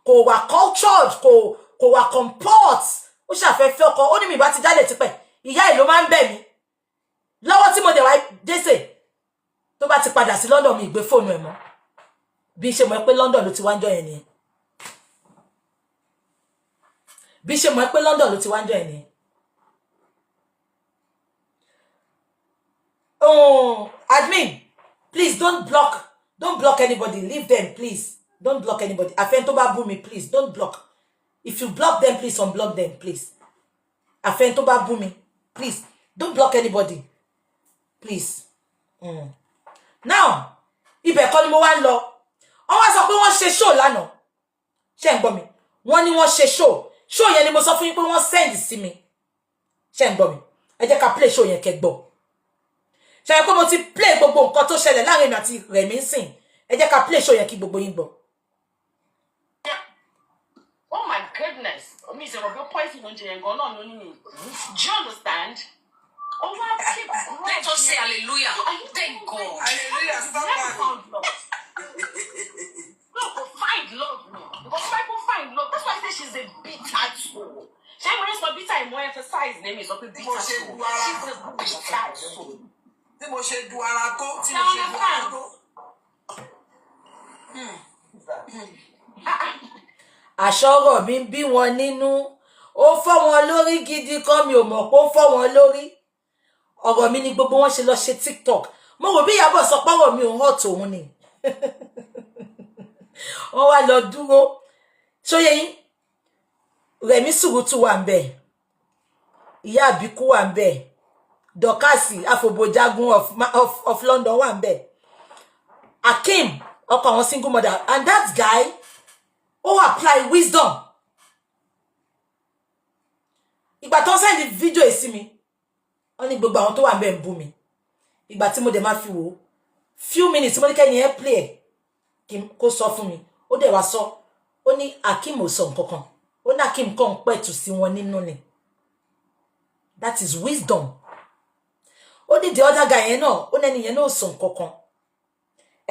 kò wà cultured, kò wà comport. Ó ṣàfẹ́fẹ́ ọkọ, ó ní mi bá ti jáde tipẹ́. Ìyá ẹ̀ ló máa ń bẹ̀ mí. Lọ́wọ́ tí mo dẹ̀ wá dẹ́sẹ̀. Tó bá ti padà sí London mi gbé fóònù ẹ̀ mọ́. Bí ṣe mọ̀ pé London ló ti wá ń jọ yẹn nìyẹn. Bí ṣe mọ̀ pé London ló ti wá ń jọ yẹn nìyẹn. Oh, admin, please don't block anybody. Leave them, please. Don't block anybody. Afen to ba bú mi, please. Don't block. If you block them, please unblock them, please. Afen to ba bú mi, please. Don't block anybody. Please. Now, ibẹ̀ kọ́ ni mo wá ń lọ. Wọ́n wá sọ pé wọ́n ṣe show lánàá. Ṣé ń gbọ́ mi? Wọ́n ní wọ́n ṣe show. Show yẹn ni mo sọ fún yín pé wọ́n send sí mi. Ṣé ń gbọ́ mi? Ẹ jẹ́ ká play show yẹn kẹ́ gbọ́. Ṣé pé mo ti play gbogbo nǹkan tó ṣẹlẹ̀ láàrin mi àti Rẹ̀mí sìn. Ẹ jẹ́ ká play show yẹn kí gbogbo yín gbọ́. Oh my goodness. Me say Robert point in on Jane go no me. Do you understand? Oh my keep let us say hallelujah. Thank God. Hallelujah, somebody. No, find love no. Because people find love. That's why I say she's a bitter soul. She when it's not bitter, more emphasize name is up a bitter soul. She's a bitter soul. Tí mo ṣe du ara tó, tí mo ṣe du ara tó. Àṣọrọ̀ mi bí wọn nínú. Ó fọ́ wọn lórí gidi kan mi ò mọ̀ pé ó fọ́ wọn lórí. Ọ̀rọ̀ mi ni gbogbo wọn ṣe lọ ṣe TikTok. Mo rò bí Ìyábọ̀ sọ pọ́rọ̀ mi ò hot òun ni. Wọ́n wá lọ dúró. Ṣóyé yín. Rẹ̀mí Sùrùtù wà ńbẹ̀. Ìyá Àbíkú wà ńbẹ̀. Dọ̀kásì Afọ̀bọ̀jágún of London wà ńbẹ̀. Akim ọkọ àwọn single mother and that guy apply wisdom. Ìgbà tó send video èsì mi. Ó ní gbogbo àwọn tó wà ńbẹ̀ ń bú mi. Ìgbà tí mo dẹ̀ máa fi wò few minutes mo ní kẹ́ni ẹ play kó sọ fún mi. Ó dẹ̀ wá sọ. Ó ní Akim ò sọ nǹkan kan. Ó ní Akim kàn pẹ̀tù sí wọn nínú ni. That is wisdom. Ó ní the other guy yẹn náà. Ó ní ẹni yẹn náà sọ nǹkan kan.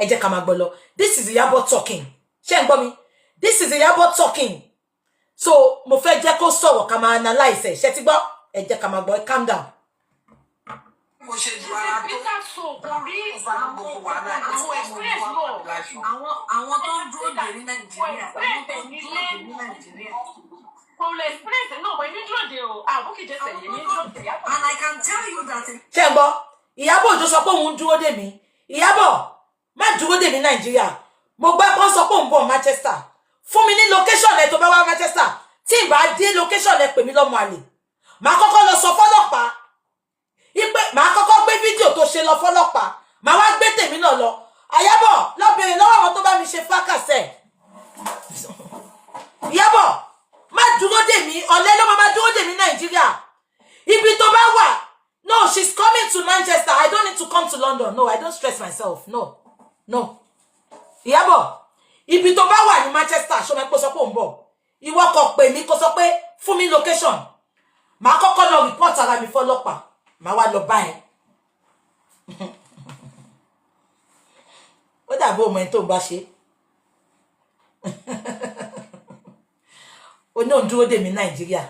ẹ jẹ́ ká máa gbọ́ lọ. This is Iyabo talking. Ṣé ń gbọ́ mi? This is Iyabo talking. So mo fẹ́ jẹ́ kó sọ̀rọ̀ ká máa analyze ẹ̀. Ṣé ti gbọ́? Ẹ jẹ́ ká máa gbọ́. Calm down. Mo ṣe ju ara tó àwọn tó ń dúró dè ní Nàìjíríà àwọn tó ń dúró dè ní Nàìjíríà. And I can tell you that. Ṣé ń gbọ́? Iyabo Ojo sọ pé òun dúró dè mí. Iyabo má dúró dè mí Nàìjíríà. Mo gbọ́ pé sọ pé òun bọ̀ Manchester. Fún mi ní location ẹ tó bá wá Manchester. Tí n bá dé location ẹ pè mí lọ́mọ àlè. Màá kọ́kọ́ lọ sọ fọ́lọ́pàá. Ipe màá kọ́kọ́ gbé fídíò tó ṣe lọ fọ́lọ́pàá. Màá wá gbé tèmi náà lọ. Iyabo lọ bèrè lọ́wọ́ àwọn tó bá mi ṣe fákàsẹ̀. Iyabo má dúró dè mí, ọ̀lẹ ló máa dúró dè mí Nàìjíríà. Ibi tó bá wà. No, she's coming to Manchester. I don't need to come to London. No, I don't stress myself. No. Iyabo, ibi tó bá wà ní Manchester, ṣó mẹ́ pé sọ pé ó ń bọ̀. Ìwọ kò pè mí kó sọ pé fún mi location. Màá kọ́kọ́ lọ report ara mi fọ́lọ́pàá. Màá wá lọ bá ẹ. Ó dàbí ọmọ ẹni tó ń bá ṣe. Ó ní òun dúró dè mí Nàìjíríà.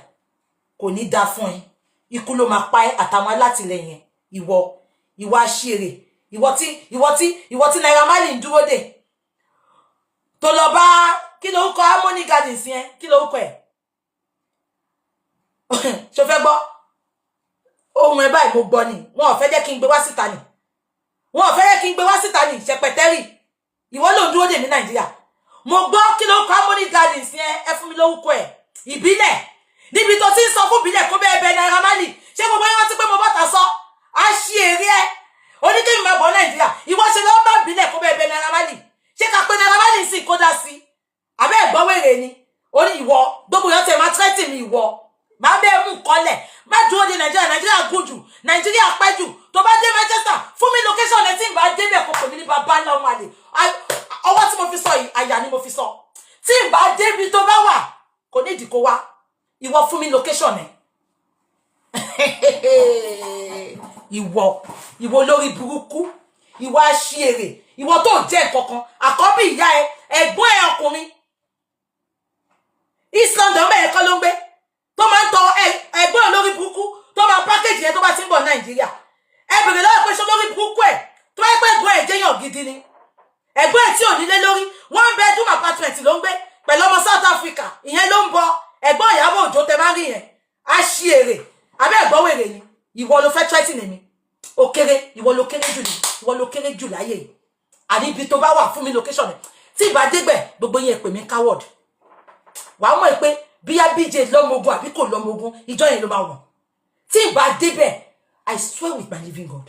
Kò ní dá fún ẹ. Ikú ló máa pa ẹ́ àtàwọn alátìlẹyìn ìwọ àṣírí ìwọ tí Naira Marley ń dúró dè tó lọ bá kí ló kọ Harmony Gardens yẹn kí ló kọ ẹ ṣó fẹ́ gbọ́ ohun ẹ báyìí mo gbọ́ ni wọn ò fẹ́ jẹ́ kí n gbé wá síta ni ṣẹpẹtẹrì ìwọ ló ń dúró dè ní Nàìjíríà mo gbọ́ kí ló kọ Harmony Gardens yẹn ẹ fún mi lórúkọ ẹ ìbílẹ̀ níbi tó ti ń sọ fún bílẹ̀ kó bẹ́ẹ̀ bẹ́ẹ̀ Naira Marley ṣé gbogbo yín wọ́n ti pé mo bọ́ta sọ á ṣí èrè ẹ oníkèmí máa bọ̀ Nàìjíríà ìwọ ṣe lọ́ọ́ bá bílẹ̀ kó bẹ́ẹ̀ bẹ́ẹ̀ Naira Marley ṣé ká pé Naira Marley sì kó dá sí abẹ́ ẹ̀gbọ́n wèrè ni ó ní ìwọ gbogbo yẹn tẹ̀ máa tẹ́tì mi ìwọ máa bẹ́ẹ̀ mú kọ́lẹ̀ má dúró de Nàìjíríà gùn jù Nàìjíríà pẹ́ jù tó bá dé Manchester fún mi location ẹ̀ tí ń bá débẹ̀ kó pè mí ní bàbá ńlá ọmọ àlè ọwọ́ tí mo fi sọ yìí àyà ni mo fi sọ tí ń bá débi tó bá wà kò ní ìdí kó wá ìwọ fún mi location ẹ ìwọ lórí burúkú ìwọ àṣìírè ìwọ tó jẹ́ nǹkankan àkọ́bí ìyá ẹ ẹ̀gbọ́n ẹ ọkùnrin East London bẹ́ẹ̀ kọ́ ló ń gbé tó máa ń tọ ẹ̀gbọ́n lórí burúkú tó máa package yẹn tó bá ti ń bọ̀ Nàìjíríà ẹ bèrè lọ́wọ́ pé ṣé lórí burúkú ẹ̀ tó bá pẹ́ ẹ̀gbọ́n ẹ̀ jẹ́yàn gidi ni ẹ̀gbọ́n ẹ̀ tí ò nílé lórí 1 bedroom apartment ló ń gbé pẹ̀lú ọmọ South Africa ìyẹn ló ń bọ̀ ẹ̀gbọ́n Ìyábọ̀ Òjó tẹ bá rí yẹn á ṣí èrè abẹ́ ẹ̀gbọ́n wèrè ni ìwọ ló fẹ́ threaten mi ó kéré ìwọ ló kéré jù láyé àní ibi tó bá wà fún mi location ẹ̀ tí ìbá dégbẹ̀ gbogbo yẹn pè mí coward wàá mọ̀ pé bíyá BJ lọ́mọogun àbí kò lọ́mọogun ìjọ yẹn ló máa wọ̀n tí ìbá débẹ̀ I swear with my living God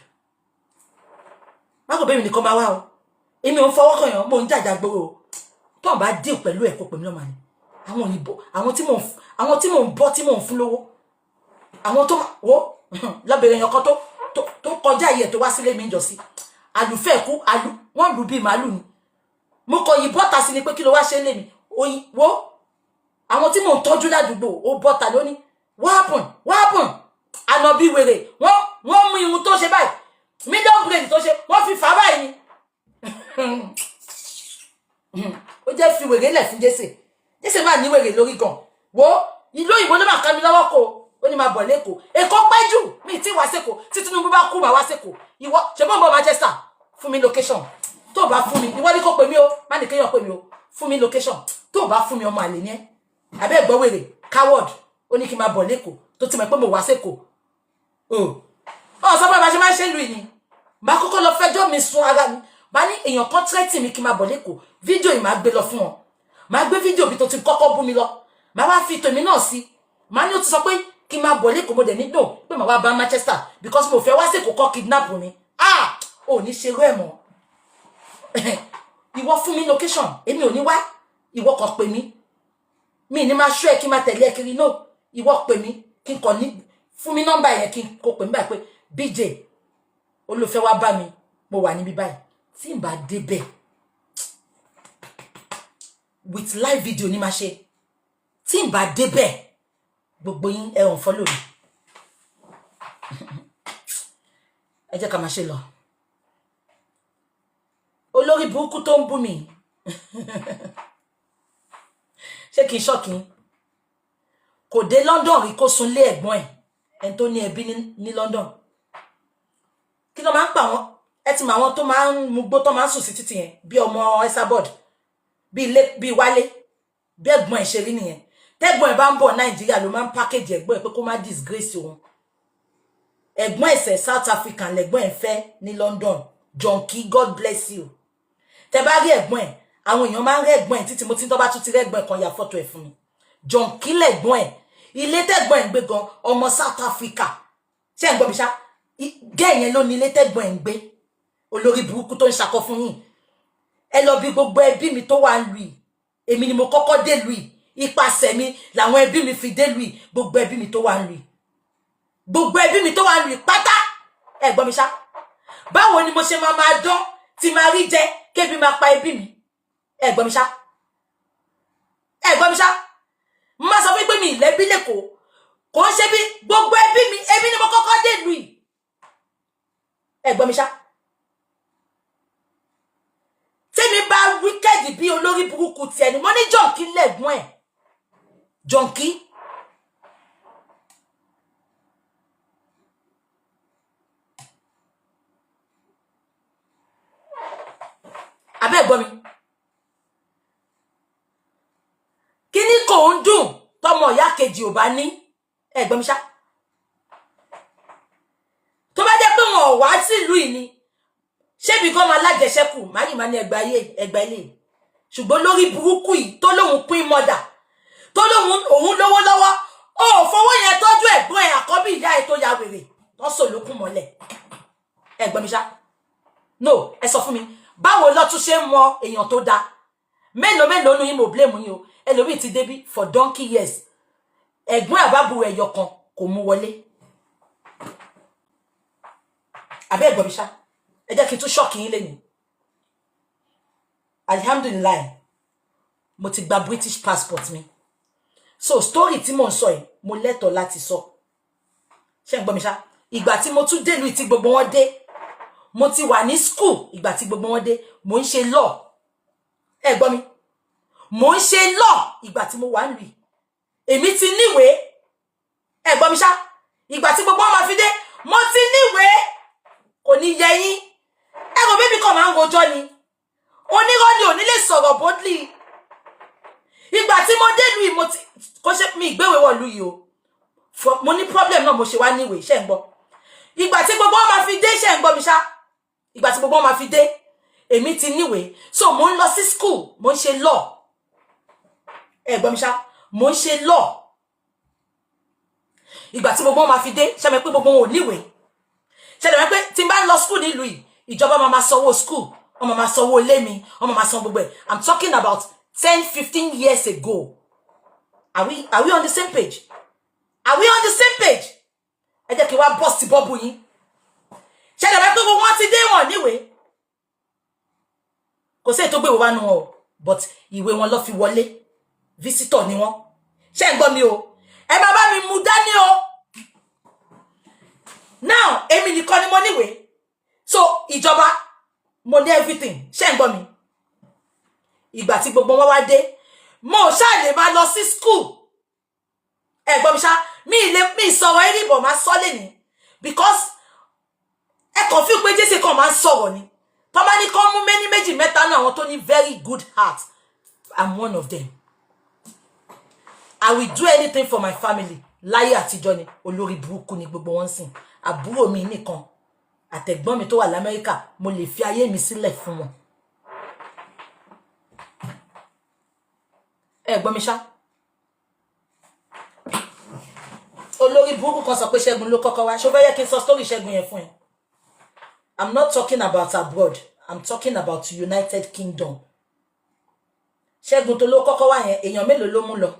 má kò bẹ́ẹ̀ mi nìkan máa wá o èmi ò ń fọwọ́ kàn yàn mo ń jàjà gbòòrò o tó ń bá deal pẹ̀lú ẹ̀ kó pè mí lọ́mọ ni àwọn òyìnbó àwọn tí mò ń bọ́ tí mò ń fún lówó àwọn tó wo lọ́bẹ̀rẹ̀ yẹn kan tó kọjá yẹ tó wá sílé mi ń jọ sí àlùfẹ́ kú wọ́n lù bí màálù ni mo kọ yìí bọ́ta sí ni pé kí ló wá ṣe lé mi wo àwọn tí mò ń tọ́jú ládùúgbò ó bọ́ta lónìí what happen àná bí wèrè wọ́n mú irun tó ṣe báyìí million braid tó ṣe wọ́n fi fà báyìí ni ó jẹ́ fi wèrè lẹ̀ fún Jésè máa ní wèrè lórí gan wo ìlú òyìnbó ló máa ká mi lọ́wọ́ kó ó ní máa bọ̀ lẹ́kọ̀ọ́ Èkó pẹ́ jù mi tí wá sẹ́kọ̀ọ́ tí Tinubu bá kú bá wá sẹ́kọ̀ọ́ ìwọ ṣe bọ́ Manchester fún mi location tó bá fún mi ìwọ ní kó pè mí o má ní kéèyàn pè mí o fún mi location tó bá fún mi ọmọ àlè ní ẹ abẹ́ ẹ̀gbọ́n wèrè coward ó ní kí n máa bọ̀ lẹ́kọ̀ọ́ tó ti mọ̀ pé mo wá sẹ́kọ̀ọ́ sọ pé bá ṣe máa ṣe lù ní máa kọ́kọ́ lọ fẹjọ́ mi sun ara mi bá ní èèyàn kan tírẹ́tì mi kí n máa bọ̀ lẹ́kọ̀ọ́ fídíò yìí máa gbé lọ fún wọn máa gbé fídíò bí tó ti kọ́kọ́ bú mi lọ máa wá fi tèmi náà sí máa ní ó ti sọ pé kí n máa bọ̀ lẹ́kọ̀ọ́ mo dẹ̀ ní dùn pé màá wá bá Manchester because mo fẹ́ wá sí Èkó kọ́ kidnap mi ò ní ṣe rẹ́ mọ́ ìwọ fún mi location èmi ò ní wá ìwọ kàn pè mí mi ní máa ṣọ́ ẹ kí n máa tẹ̀lé ẹ kiri náà ìwọ pè mí kí n kàn ní fún mi nọ́mbà yẹn kí n kó pè mí báyìí pé BJ olùfẹ́ wá bá mi mo wà níbí báyìí tí n bá débẹ̀ with live video ní máa ṣe tí n bá débẹ̀ gbogbo yín ẹ ò follow mi ẹ jẹ́ ká máa ṣe lọ olórí burúkú tó ń bú mi ṣé kí n ṣọ́kì kò dé London rí kó sùn lé ẹ̀gbọ́n ẹ̀ ẹni tó ní ẹbí ní London kí ló máa ń pa wọn ẹ ti mọ àwọn tó máa ń mugbó tó máa ń sùn sí títì yẹn bí ọmọ Esabod bí Wálé bí ẹ̀gbọ́n ẹ̀ ṣe rí nìyẹn tẹ́gbọ́n ẹ̀ bá ń bọ̀ Nàìjíríà ló máa ń package ẹ̀gbọ́n ẹ̀ pé kó má disgrace òun ẹ̀gbọ́n ẹ̀sẹ̀ South African lẹ̀gbọ́n ẹ̀ fẹ́ ní London Jonky God bless you tẹ́ bá rí ẹ̀gbọ́n ẹ̀ àwọn èèyàn máa ń rí ẹ̀gbọ́n ẹ̀ títí mo ti ń tọ́ bá tún ti rí ẹ̀gbọ́n ẹ̀ kan ya fọ́tò ẹ̀ fún mi Jonky lẹ̀gbọ́n ẹ̀ ilé tẹ́gbọ́n ẹ̀ ń gbé gan ọmọ South Africa ṣé ẹ̀ ń gbọ́ mi ṣá gẹ́ yẹn ló ní ilé tẹ́gbọ́n ẹ̀ ń gbé olórí burúkú tó ń ṣakọ fún yín ẹ lọ bí gbogbo ẹbí mi tó wà ń lu èmi ni mo kọ́kọ́ dé lu ipasẹ̀ mi làwọn ẹbí mi fi dé lu gbogbo ẹbí mi tó wà ń lu gbogbo ẹbí mi tó wà ń lu pátá ẹ gbọ́ mi ṣá báwo ni mo ṣe máa dán tí máa rí jẹ kébi máa pa ẹbí mi ẹ gbọ́ mi ṣá ẹ gbọ́ mi ṣá mo máa sọ fún pé mi ìlẹ́bí lẹ́kọ̀ọ́ kò ń ṣe bí gbogbo ẹbí mi ẹbí ni mo kọ́kọ́ dé lu ẹ gbọ́ mi ṣá tèmi bá wíkẹ́ẹ̀dì bí olórí burúkú tiẹ̀ ni mo ní Jonky lẹ́gbọ́n ẹ̀ Jonky abẹ́ ẹ̀gbọ́n mi kí ni kò ń dùn tọmọ ìyá kejì ò bá ní ẹ̀gbọ́n mi ṣá tó bá jẹ́ pé wọn ò wá sílùú yìí ni ṣébi gan máa lájẹṣẹ́kù máa yìí máa ní ẹgbà ilé ṣùgbọ́n lórí burúkú yìí tó lóun pín mọ́dà tó lóun òun lówó lọ́wọ́ ó fowó yẹn tọ́jú ẹ̀gbọ́n ẹ̀ àkọ́bí ìyá ẹ̀ tó ya wèrè tó sò lókun mọ́lẹ̀ ẹ̀gbọ́n mi ṣá no ẹ sọ fún mi báwo lọ tún ṣe mọ èèyàn tó dáa mélòó nu yín mo blame yín o ẹlòmíì ti débi for donkey years ẹ̀gbọ́n àbábù ẹ̀yọ kan kò mú wọlé àbẹ́ ẹ̀gbọ́n mi ṣá ẹ jẹ́ kí n tún ṣọ́ọ̀kì yín lẹ́yìn alhamdulillah mo ti gba British passport mi so story tí mo ń sọ yìí mo lẹ́tọ̀ọ́ láti sọ ṣé ń gbọ́ mi ṣá ìgbà tí mo tún dé ìlú tí gbogbo wọn dé mo ti wà ní school ìgbà tí gbogbo wọn dé mo ń ṣe law ẹ gbọ́ mi mo ń ṣe law ìgbà tí mo wà ń lù èmi ti níwèé ẹ gbọ́ mi ṣá ìgbà tí gbogbo wọn máa fi dé mo ti níwèé kò ní yẹ yín ẹ̀rọ bébí kan máa ń rojọ́ ni onírọ́ ni ò ní lè sọ̀rọ̀ boldly ìgbà tí mo dé lùí mo ti kò ṣe mi ìgbéwèé wọ̀ lùí o mo ní problem náà mo ṣe wá níwèé ṣe ń gbọ́ ìgbà tí gbogbo wọn máa fi dé ṣe ń gbọ́ mi ṣá ìgbà tí gbogbo wọn máa fi dé èmi ti níwèé so mo ń lọ sí school mo ń ṣe law ẹ gbọ́ mi ṣá mo ń ṣe law ìgbà tí gbogbo wọn máa fi dé ṣe mọ̀ pé gbogbo wọn ò níwèé ṣe lè mọ̀ pé tí n bá lọ school nílùú yìí ìjọba máa sanwó school wọ́n máa sanwó ilé mi wọ́n máa san gbogbo ẹ̀ I'm talking about 10-15 years ago are we on the same page are we on the same page ẹ jẹ́ kí wá bọ́ sí bọ́ọ̀bù yín ṣe lè mọ̀ pé gbogbo wọn ti dé wọn níwèé kò sí ètò gbèwò wá nu wọn o but ìwé wọn lọ fi wọlé visitor ni wọn ṣe ń gbọ́ mi o ẹ má bá mi mú dání o now èmi nìkan ni mo níwèé so ìjọba mo ní everything ṣe ń gbọ́ mi ìgbà tí gbogbo wọn wá dé mo ṣáà lè máa lọ sí school ẹ gbọ́ mi ṣá mi sọ̀rọ̀ ẹni bọ̀ máa sọ lẹ́ni because ẹ kàn fi pé jésì kan máa ń sọ̀rọ̀ ni tó bá ní kán mú méjì mẹ́ta náà àwọn tó ní very good heart I'm one of them I will do anything for my family láyé àtijọ́ ni olórí burúkú ni gbogbo wọn sìn àbúrò mi nìkan àtẹ̀gbọ́n mi tó wà l'Amẹ́ríkà mo lè fi ayé mi sílẹ̀ fún wọn ẹ gbọ́ mi ṣá olórí burúkú kan sọ pé Ṣẹ́gun ló kọ́kọ́ wá ṣó fẹ́ yẹ kí n sọ story Ṣẹ́gun yẹn fún ẹ I'm not talking about abroad I'm talking about United Kingdom Ṣẹ́gun tó ló kọ́kọ́ wá yẹn èèyàn mélòó ló mú lọ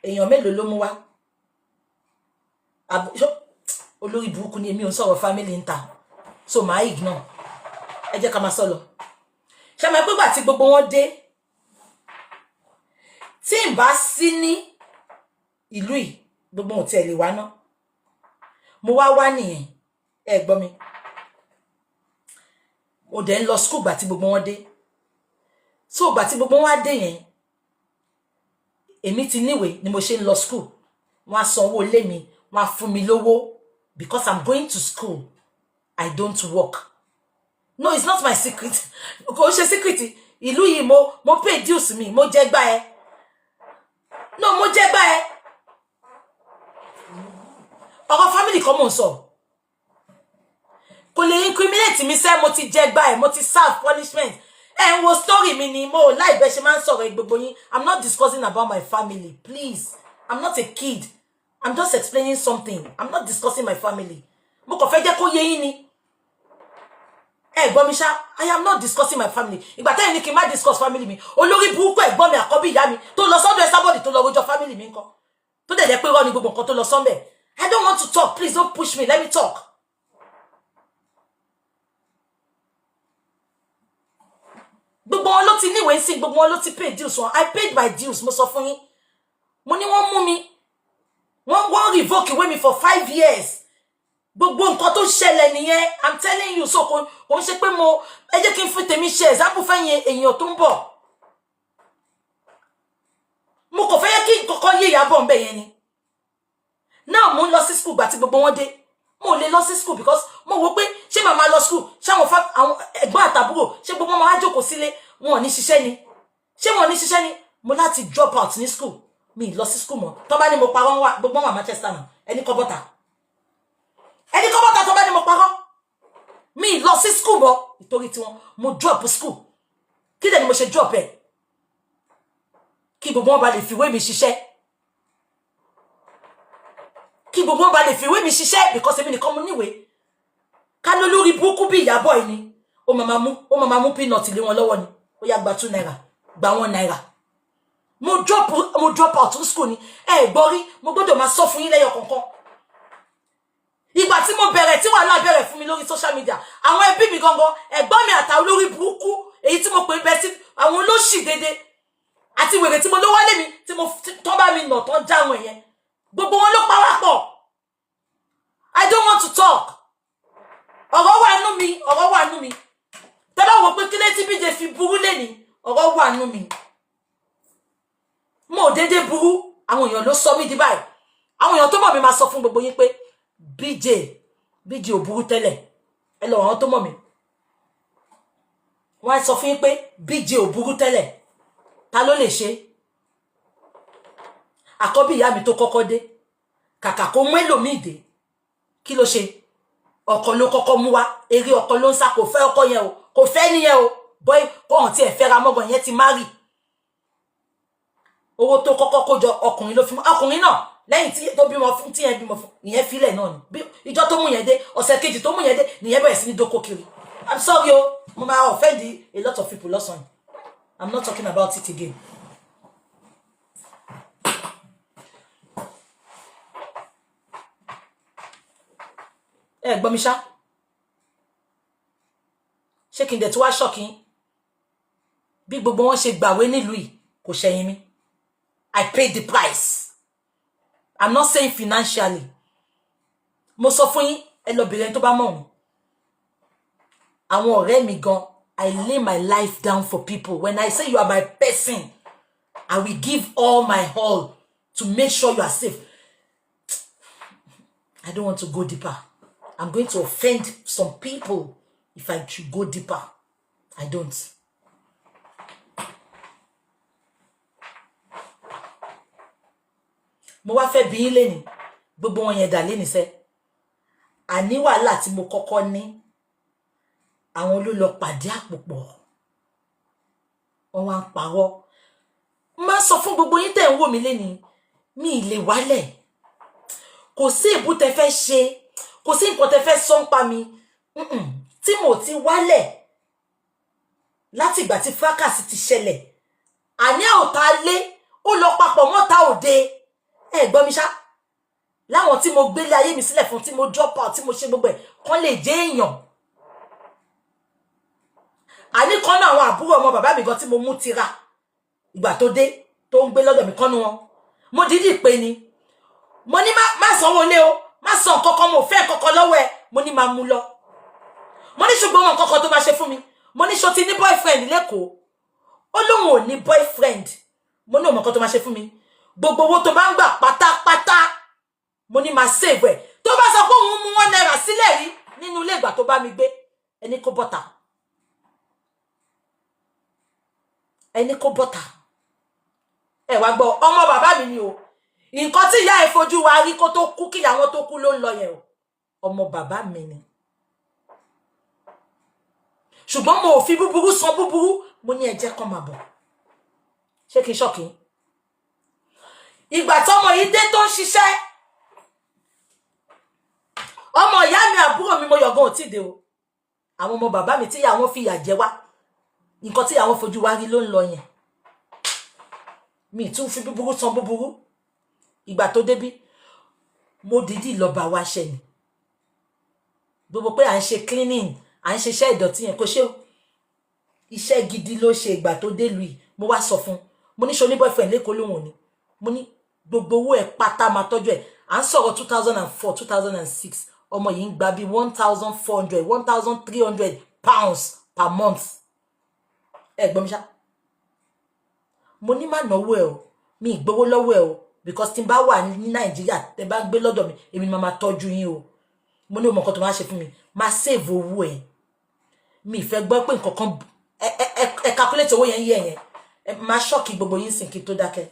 èèyàn mélòó ló mú wá olórí burúkú ni èmi ò sọ̀rọ̀ family ń ta so màá ignore ẹ jẹ́ ká máa sọ lọ ṣe máa pẹ́gbà tí gbogbo wọn dé tí n bá sí ní ìlú yìí gbogbo wọn tiẹ̀ lè wá ná mo wá nìyẹn ẹ gbọ́ mi mo dẹ̀ ń lọ school gbà tí gbogbo wọn dé so ìgbà tí gbogbo wọn wá dé yẹn èmi ti níwèé ni mo ṣe ń lọ school wọ́n á san owó ilé mi wọ́n á fún mi lówó because I'm going to school I don't work no it's not my secret kò ṣe secret ìlú yìí mo pay dues mi mo jẹ gbá ẹ no mo jẹ gbá ẹ ọ̀rọ̀ family kan mo ń sọ kò lè incriminate mi sẹ́ mo ti jẹ gbá ẹ mo ti serve punishment ẹ ń wo story mi ni mo láì bẹ́ ṣe máa ń sọ̀rọ̀ gbogbo yín I'm not discussing about my family please I'm not a kid I'm just explaining something I'm not discussing my family mo kàn fẹ́ jẹ́ kó yé yín ni ẹ̀gbọ́n mi ṣá I am not discussing my family ìgbà tẹ́yìn ní kí n má discuss family mi olórí burúkú ẹ̀gbọ́n mi àkọ́bí ìyá mi tó lọ sọ́dọ̀ Esabod tó lọ rojọ́ family mi ńkọ́ tó dẹ̀ jẹ́ pé rọ́ ni gbogbo nǹkan tó lọ sọ́mbẹ̀ I don't want to talk please don't push me let me talk. gbogbo wọn ló ti níwèé sí gbogbo wọn ló ti pay dues wọn I paid my dues mo sọ fún yín mo ní wọ́n mú mi wọ́n revoke ìwé mi for 5 years gbogbo nǹkan tó ṣẹlẹ̀ nìyẹn I'm telling you so kò ń ṣe pé mo ẹ jẹ́ kí n fi tèmi ṣe example fẹ́yìn èèyàn tó ń bọ̀ mo kò fẹ́ yẹ kí kọ́kọ́ yé Ìyábọ̀ ńbẹ̀ yẹn ni náà mo ń lọ sí school gbà tí gbogbo wọn dé mo lè lọ sí school because mo wò pé ṣé màmá lọ school ṣé àwọn ẹ̀gbọ́n àtàbúrò ṣé gbogbo wọn máa jókòó sílé wọn ò ní ṣiṣẹ́ ni ṣé wọn ò ní ṣiṣẹ́ ni mo láti drop out ní school mi lọ sí school mọ́ tó bá ní mo parọ́ wá gbogbo wọn Manchester náà ẹni kọ́ bọ́tà tó bá ní mo parọ́ mi lọ sí school mọ́ nítorí tí mo drop school kí dẹ̀ ni mo ṣe drop ẹ̀ kí gbogbo wọn bá lè fiwé mi ṣiṣẹ́ because èmi nìkan mo níwèé ká ló lórí burúkú bí Ìyábọ̀ yìí ni ó máa mú peanut lé wọn lọ́wọ́ ni ó yá gba 2 naira gba 1 naira mo drop out of school ni gbọ́ rí mo gbọ́dọ̀ máa sọ fún yín lẹ́yọ kọ̀ọ̀kan ìgbà tí mo bẹ̀rẹ̀ tí wàhálà bẹ̀rẹ̀ fún mi lórí social media àwọn ẹbí mi gangan ẹ̀gbọ́n mi àtàwọn olórí burúkú èyí tí mo pè bẹ́ sí àwọn olóṣì dédé àti wèrè tí mo ló wálé mi tí mo tọ́ bá mi nà tán jáwọn èèyàn gbogbo wọn ló pawápọ̀ I don't want to talk ọ̀rọ̀ wà nú mi tẹ́lá wo pé kílé tí BJ fi burú lẹ́ni ọ̀rọ̀ wà nú mi mo dédé burú àwọn èèyàn ló sọ mí di báyìí àwọn èèyàn tó mọ̀ mi máa sọ fún gbogbo yín pé BJ ò burú tẹ́lẹ̀ ẹ lọ àwọn tó mọ̀ mi wọ́n á sọ fún yín pé BJ ò burú tẹ́lẹ̀ ta ló lè ṣe àkọ́bí ìyá mi tó kọ́kọ́ dé kàkà kó mú ẹlòmíì dé kí ló ṣe ọkọ ló kọ́kọ́ mú wá eré ọkọ ló ń sá kò fẹ́ ọkọ yẹn o kò fẹ́ nìyẹn o boy kò hàn tí ẹ fẹ́ ra mọ́gàn yẹn ti marry owó tó kọ́kọ́ kó jọ ọkùnrin ló fi mú ọkùnrin náà lẹ́yìn tí tó bímọ fún tí yẹn bímọ fún ìyẹn filẹ̀ náà ni bí ìjọ tó mú yẹn dé ọ̀sẹ̀ kejì tó mú yẹn dé nìyẹn bẹ̀rẹ̀ sí ní dókó kiri I'm sorry o mo máa offend a lot of people lọ́sàn-án I'm not talking about it again. Gbọ́ mi ṣá ṣé kí n dẹ̀ tí wá ṣọ́kí bí gbogbo wọn ṣe gbàwé nílùú yìí kò ṣẹ̀yìn mi I paid the price I'm not saying financially mo sọ fún yín ẹ lọ bèrè tó bá mọ̀ mí àwọn ọ̀rẹ́ mi gan I lay my life down for people when I say you are my person I will give all my all to make sure you are safe. I don't want to go deeper. I'm going to offend some people if I should go deeper. I don't. Mo wá fẹ́ bi yín lẹ́ni gbogbo wọn yẹn dà lẹ́ni sẹ́ àní wàhálà tí mo kọ́kọ́ ní àwọn ló lọ pàdé àpòpọ̀ wọ́n wá ń parọ́ má sọ fún gbogbo yín tẹ́ ń wò mí lẹ́ni mi ì lè wálẹ̀ kò sí ìbú tẹ́ fẹ́ ṣe kò sí nǹkan tẹ́ fẹ́ sọ ń pa mi tí mo ti wálẹ̀ láti ìgbà tí fracas ti ṣẹlẹ̀ àní àwòtá lé ó lọ papọ̀ mọ́ta òde gbọ́ mi ṣá láwọn tí mo gbélé ayé mi sílẹ̀ fún tí mo drop out tí mo ṣe gbogbo ẹ̀ kán lè jẹ́ èèyàn àní kan náà àwọn àbúrò ọmọ bàbá mi gan tí mo mú tira ìgbà tó dé tó ń gbé lọ́dọ̀ mi kọ́nu wọn mo dídì pé ni mo ní má sanwó lé o má san kankan mo fẹ́ kankan lọ́wọ́ ẹ mo ní máa mú lọ mo ní ṣùgbọ́n wọn kankan tó bá ṣe fún mi mo ní ṣó ti ní boyfriend lẹ́kọ̀ọ́ ó lóun ò ní boyfriend mo ní ọmọ kan tó máa ṣe fún mi gbogbo owó tó bá ń gbà pátápátá mo ní máa save ẹ̀ tó bá sọ pé òun mú 1 naira sílẹ̀ rí nínú ilé ìgbà tó bá mi gbé ẹni kó bọ́ta ẹ wá gbọ́ ọmọ bàbá mi ni o nǹkan tí ìyá ẹ̀ fojú wa rí kó tó kú kí àwọn tó kú ló ń lọ yẹn o ọmọ bàbá mi ni ṣùgbọ́n mo ò fi búburú san búburú mo ní ẹ jẹ́ kó máa bọ̀ ṣé kí n ṣọ́kì ìgbà tọ́mọ yìí dé tó ń ṣiṣẹ́ ọmọ ìyá mi àbúrò mi mo yọ̀gán ò tí dé o àwọn ọmọ bàbá mi tí àwọn fi ìyà jẹ wá nǹkan tí àwọn fojú wa rí ló ń lọ yẹn mi tún fi búburú san búburú ìgbà tó débí mo dìídì lọ bá wa ṣe ni gbogbo pé à ń ṣe cleaning à ń ṣiṣẹ́ ìdọ̀tí yẹn kò ṣe o iṣẹ́ gidi ló ṣe ìgbà tó dé lu yìí mo wá sọ fún mo ní ṣe oní boyfriend lẹ́kọ̀ọ́ lóhùn ni mo ní gbogbo owó ẹ̀ pátá máa tọ́jú ẹ̀ à ń sọ̀rọ̀ 2004 2006 ọmọ yìí ń gba bí 1,400 1,300 pounds per month ẹ gbọ́ mi ṣá mo ní má náwó ẹ o mi ìgbowó lọ́wọ́ ẹ o because tí n bá wà ní Nàìjíríà tẹ bá ń gbé lọ́dọ̀ mi èmi ni máa tọ́jú yín o mo ní ọmọ kan tó máa ṣe fún mi máa save owó ẹ mi ìfẹ́ gbọ́ pé nǹkan kan ẹ calculate owó yẹn yẹ yẹn máa ṣọ́ọ̀kì gbogbo yín sìn kí tó dákẹ́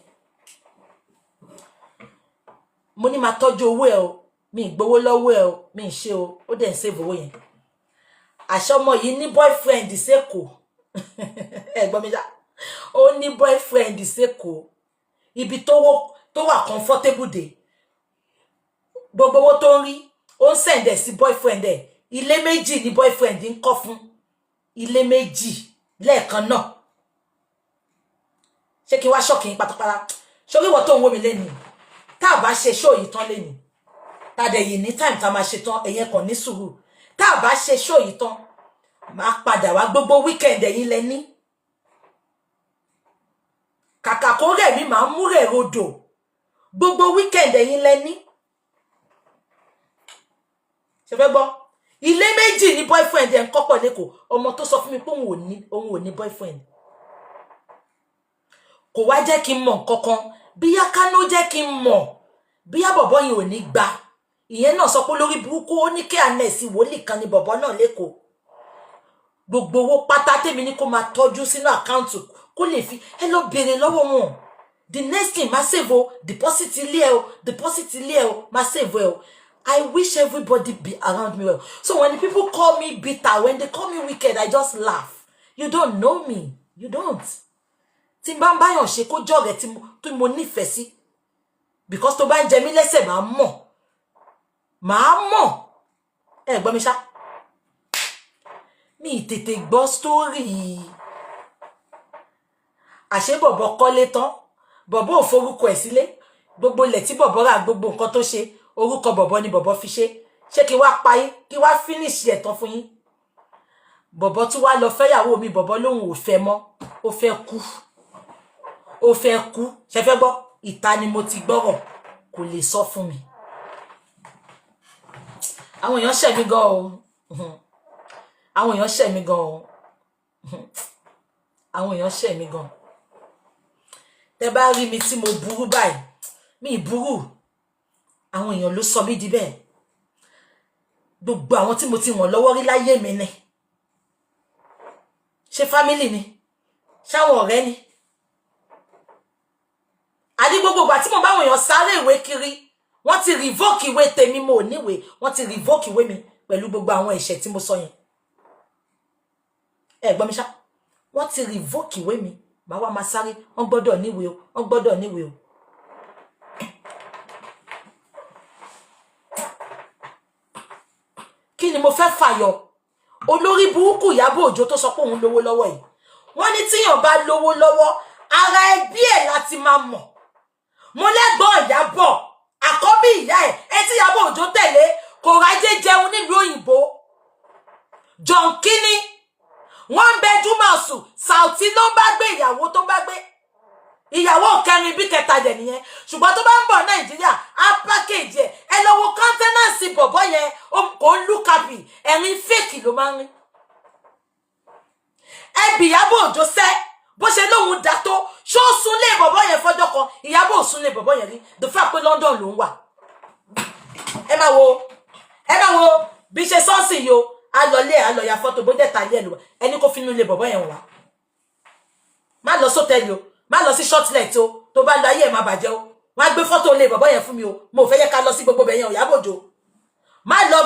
mo ní máa tọ́jú owó ẹ o mi ìgbowó lọ́wọ́ ẹ o mi ìṣe o ó dẹ̀ ń save owó yẹn àṣẹ ọmọ yìí ní boyfriend sẹ́kọ̀ọ́ ẹ gbọ́ mi já ó ní boyfriend sẹ́kọ̀ọ́ ibi tó wà comfortable dé gbogbo owó tó ń rí ó ń send ẹ̀ sí boyfriend ẹ̀ ilé méjì ní boyfriend ń kọ́ fún ilé méjì lẹ́ẹ̀kan náà ṣé kí wá ṣọ́ọ̀kì yín pátápátá ṣorí ìwọ tó ń wó mi lẹ́nu tá a bá ṣe ṣó yìí tán lẹ́nu tá a dẹ̀ yìí ní time tá a máa ṣe tán ẹ̀yẹn kàn ní sùúrù tá a bá ṣe ṣó yìí tán máa padà wá gbogbo weekend ẹ̀yin lẹ ní kàkà kó rẹ̀ mi máa mú rẹ̀ rodò gbogbo weekend ẹ̀yin lẹ ní ṣe fẹ́ gbọ́ ilé méjì ní boyfriend ẹ̀ ń kọ́pọ̀ lẹ́kọ̀ọ́ ọmọ tó sọ fún mi pé òun ò ní boyfriend kò wá jẹ́ kí n mọ̀ kankan bíyá kánó jẹ́ kí n mọ̀ bíyá bọ̀bọ́ yìí ò ní gbà ìyẹn náà sọ pé lórí burúkú ó ní kí ànẹ́sì wòlíì kan ní bọ̀bọ́ náà lẹ́kọ̀ọ́ gbogbo owó pátá tèmi ní kó máa tọ́jú sínú àkáǹtì kó lè fi ẹ lọ béèrè lọ́wọ́ wọn the next thing máa save o deposit ilé ẹ o máa save ẹ o I wish everybody be around me well. So when the people call me bitter, when they call me wicked, I just laugh. You don't know me. You don't. Tí n bá ń báyàn ṣe kó jọ́ rẹ̀ tí mo nífẹ̀ẹ́ sí. Because tó bá ń jẹ mí lẹ́sẹ̀ máa mọ̀. Ẹ gbọ́ mi ṣá. Mi tètè gbọ́ story. Àṣé bọ̀bọ̀ kọ́lé tán. Bọ̀bọ̀ ò forúkọ ẹ̀ sílé. Gbogbo ilẹ̀ tí bọ̀bọ̀ rà gbogbo nǹkan tó ṣe. Orúkọ bọ̀bọ̀ ni bọ̀bọ̀ fi ṣé kí wá pa yín kí wá finish ẹ̀ tán fún yín bọ̀bọ̀ tún wá lọ fẹ́yàwó mi bọ̀bọ̀ lóhun ò fẹ́ mọ́ ó fẹ́ kú ṣe fẹ́ gbọ́ ìta ni mo ti gbọ́rọ̀ kò lè sọ fún mi àwọn èèyàn ṣẹ̀ mí gan o àwọn èèyàn ṣẹ̀ mí gan o àwọn èèyàn ṣẹ̀ mí gan tẹ́ bá rí mi tí mo burú báyìí mi burú àwọn èèyàn ló sọ mí di bẹ́ẹ̀ gbogbo àwọn tí mo ti wọ̀n lọ́wọ́ rí láyé mi ni ṣé fámílì ni ṣáwọn ọ̀rẹ́ ni àdí gbogbo ìgbà tí mo bá àwọn èèyàn sáré ìwé kiri wọ́n ti revoke ìwé tèmi mo níwèé wọ́n ti revoke ìwé mi pẹ̀lú gbogbo àwọn ẹ̀ṣẹ̀ tí mo sọ yẹn ẹ gbọ́ mi ṣá wọ́n ti revoke ìwé mi bá wá máa sáré wọ́n gbọ́dọ̀ níwèé o wọ́n gbọ́dọ̀ níwèé o kí ni mo fẹ́ fàyọ olórí burúkú Ìyábọ̀ Òjó tó sọ pé òun lówó lọ́wọ́ yìí wọ́n ní tíyàn bá lówó lọ́wọ́ ara ẹbí ẹ̀ láti máa mọ̀ mo lẹ́gbọ́n Ìyábọ̀ àkọ́bí ìyá ẹ̀ tí Ìyábọ̀ Òjó tẹ̀lé kò rájé jẹun nílùú òyìnbó John Kini wọ́n ń bẹjú máa sùn Saoty ló bá gbé ìyàwó tó bá gbé ìyàwó kẹrin bí kẹta dẹ̀ nìyẹn ṣùgbọ́n tó bá ń bọ̀ Nàìjíríà á pákéjì ẹ lọ wo kọ́ńtẹ́nàsì bọ̀bọ̀ yẹn kò ń lùkàbì ẹ̀rín fèkì ló máa ń rí ẹbí Ìyábọ̀ Òjó sẹ́ bó ṣe lóhun dá tó ṣó súnlé bọ̀bọ̀ yẹn fọ́jọ́ kan Ìyábọ̀ súnlé bọ̀bọ̀ yẹn rí the fact pé London ló ń wà ẹ máa wo bí ṣe sọ́ọ̀sì yo alọ́ya fọ́tò bó dẹ̀ ta ilé ẹ̀lú ẹni kó finú ilé bọ̀bọ̀ yẹn wà má lọ sótẹ́ẹ̀lì o má lọ sí shortlet o tó bá lọ ayé ẹ̀ má bàjẹ́ o wọ́n á gbé fọ́tò ilé bọ̀bọ̀ yẹn fún mi o mo fẹ́ yẹ ká lọ sí gbogbo bẹ̀yẹn Ìyábọ̀ Òjó má lọ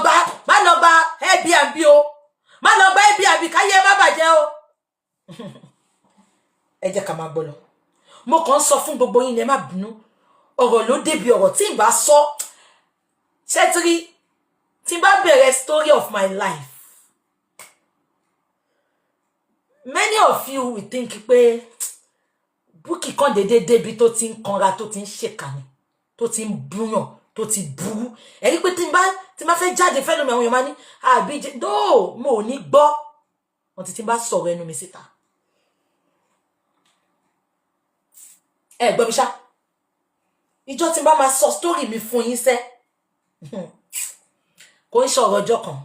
gba Airbnb o má lọ gba Airbnb káyé má bàjẹ́ o ẹ jẹ́ ká máa gbọ́ lọ mo kàn ń sọ fún gbogbo yín ẹ má bínú ọ̀rọ̀ ló débi ọ̀rọ̀ tí n bá sọ ṣẹ́tírí tí n bá bẹ̀rẹ̀ story of my life many of you will think pé Bukky kan dédé débi tó ti ń kanra tó ti ń ṣèkànnì tó ti ń búyàn tó ti burú ẹ̀rí pé tí n bá fẹ́ jáde fẹ́ lómi àwọn èèyàn máa ní àbíjẹ́ no mo ò ní gbọ́ wọn ti bá sọ̀rọ̀ ẹnu mi síta ẹ gbọ́ mi ṣá ìjọ tí n bá máa sọ story mi fún yín sẹ́ kò ń ṣọ̀rọ̀ ọjọ́ kan